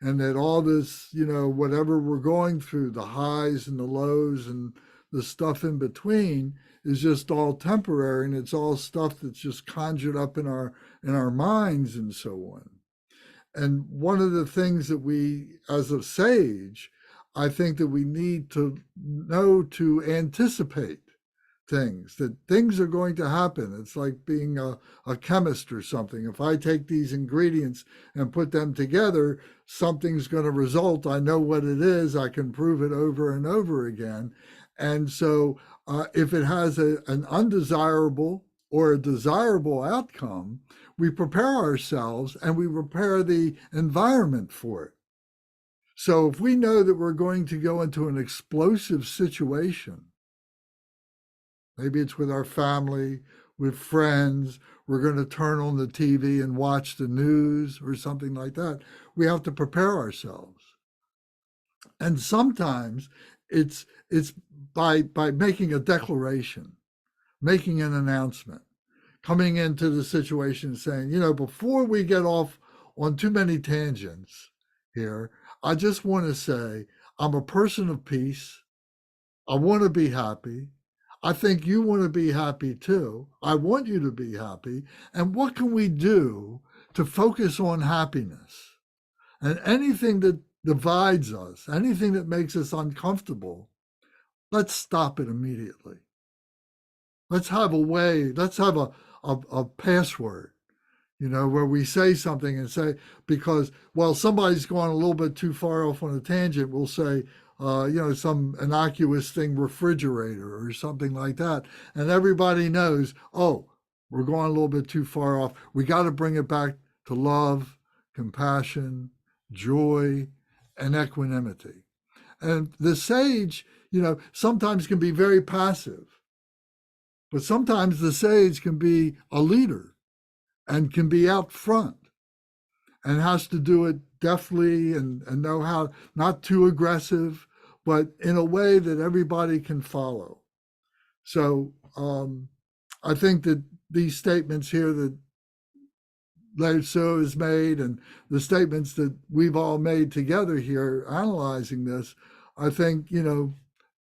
And that all this, whatever we're going through, the highs and the lows and the stuff in between, is just all temporary, and it's all stuff that's just conjured up in our minds and so on. And one of the things that we, as a sage, I think that we need to know to anticipate things, that things are going to happen. It's like being a chemist or something. If I take these ingredients and put them together, something's going to result. I know what it is. I can prove it over and over again. And so if it has an undesirable or a desirable outcome, we prepare ourselves and we prepare the environment for it. So if we know that we're going to go into an explosive situation, maybe it's with our family, with friends, we're going to turn on the TV and watch the news or something like that, we have to prepare ourselves. And sometimes it's by making a declaration, making an announcement, coming into the situation saying, before we get off on too many tangents here, I just want to say, I'm a person of peace. I want to be happy. I think you want to be happy too. I want you to be happy. And what can we do to focus on happiness? And anything that divides us, anything that makes us uncomfortable, let's stop it immediately. Let's have a way, let's have a password, where we say something and say, because, well, somebody's gone a little bit too far off on a tangent, we'll say, some innocuous thing, refrigerator or something like that. And everybody knows, oh, we're going a little bit too far off. We got to bring it back to love, compassion, joy, and equanimity. And the sage, sometimes can be very passive, but sometimes the sage can be a leader and can be out front and has to do it deftly and know how, not too aggressive, but in a way that everybody can follow. So I think that these statements here that Lao Tzu has made and the statements that we've all made together here analyzing this, I think, in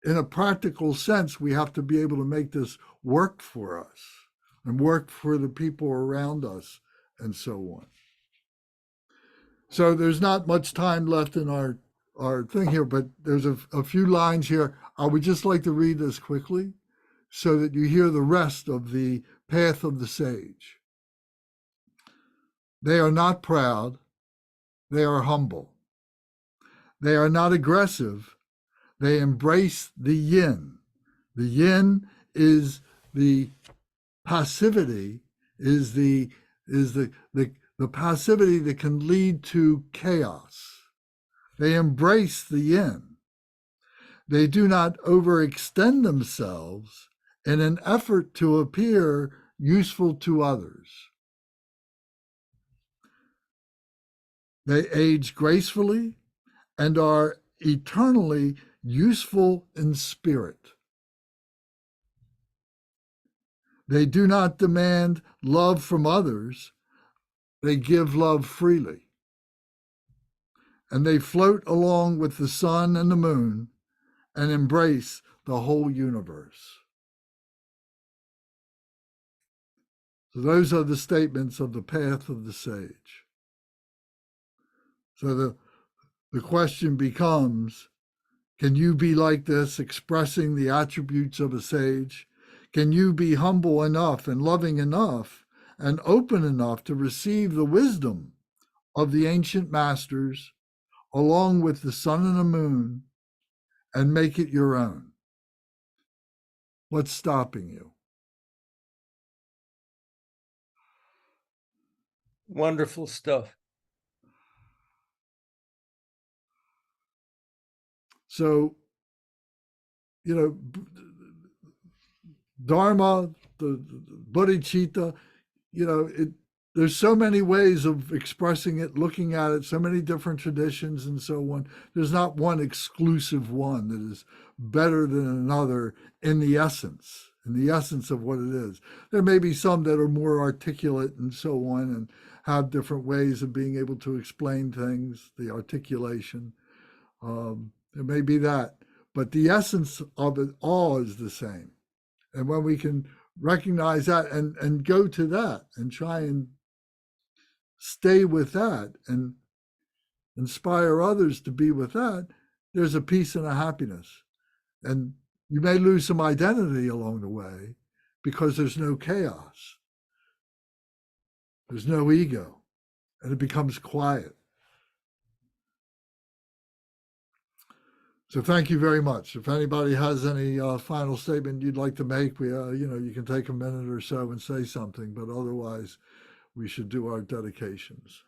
a practical sense, we have to be able to make this work for us and work for the people around us and so on. So there's not much time left in our thing here, but there's a few lines here. I would just like to read this quickly so that you hear the rest of the path of the sage. They are not proud, they are humble. They are not aggressive, they embrace the yin. The yin is the passivity, is the passivity that can lead to chaos. They embrace the yin. They do not overextend themselves in an effort to appear useful to others. They age gracefully and are eternally useful in spirit. They do not demand love from others. They give love freely. And they float along with the sun and the moon and embrace the whole universe. So those are the statements of the path of the sage. So the question becomes, can you be like this, expressing the attributes of a sage? Can you be humble enough and loving enough and open enough to receive the wisdom of the ancient masters along with the sun and the moon and make it your own? What's stopping you? Wonderful stuff. So, Dharma, the bodhicitta, there's so many ways of expressing it, looking at it, so many different traditions and so on. There's not one exclusive one that is better than another in the essence of what it is. There may be some that are more articulate and so on and have different ways of being able to explain things, the articulation. There may be that, but the essence of it all is the same. And when we can recognize that and go to that and try and stay with that and inspire others to be with that, there's a peace and a happiness. And you may lose some identity along the way because there's no chaos. There's no ego, and it becomes quiet. So thank you very much. If anybody has any final statement you'd like to make, you can take a minute or so and say something, but otherwise we should do our dedications.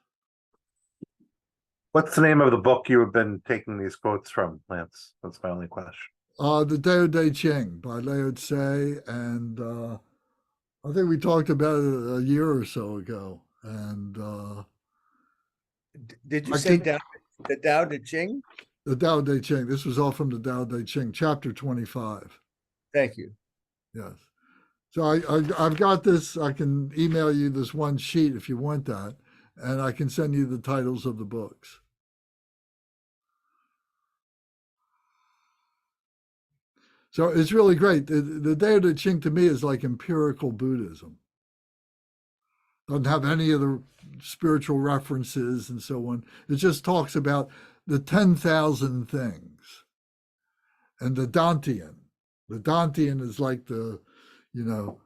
What's the name of the book you have been taking these quotes from, Lance? That's my only question. The Tao Te Ching by Lao Tzu, and I think we talked about it a year or so ago. And Did you say the Tao Te Ching? The Tao Te Ching. This was all from the Tao Te Ching, chapter 25. Thank you. Yes. So I've got this. I can email you this one sheet if you want that, and I can send you the titles of the books. So it's really great. The Tao Te Ching to me is like empirical Buddhism. Doesn't have any of the spiritual references and so on. It just talks about the 10,000 things. And the Dantian. The Dantian is like the, you know,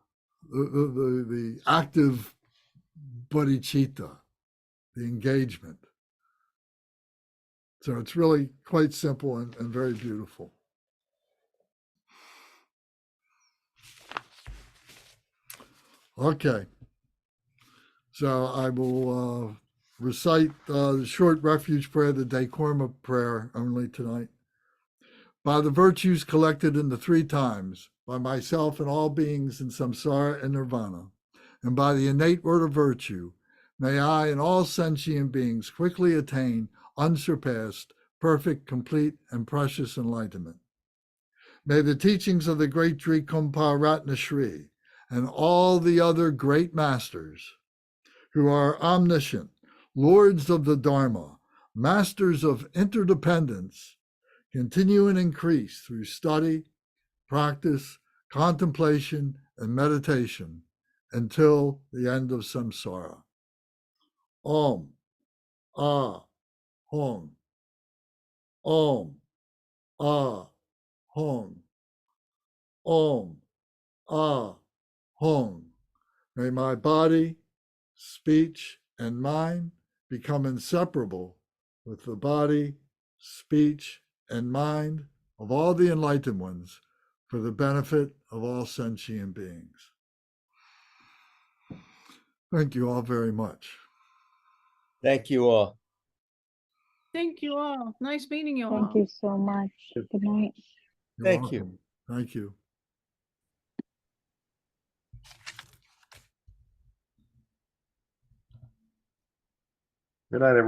the active bodhicitta, the engagement. So it's really quite simple and very beautiful. Okay. So I will recite the short refuge prayer, the Dekorma prayer only tonight. By the virtues collected in the three times, by myself and all beings in samsara and nirvana, and by the innate word of virtue, may I and all sentient beings quickly attain unsurpassed, perfect, complete, and precious enlightenment. May the teachings of the great Trikumpa Ratna Shri and all the other great masters who are omniscient, lords of the Dharma, masters of interdependence, continue and increase through study, practice, contemplation, and meditation until the end of samsara. Om, Ah, Hong. Om, Ah, Hong. Om, Ah, Hong. May my body, speech, and mind become inseparable with the body, speech, and mind of all the enlightened ones for the benefit of all sentient beings. Thank you all very much. Thank you all. Thank you all. Nice meeting you all. Thank you so much. Good night. You're Thank you. welcome. Thank you. Good night, everyone.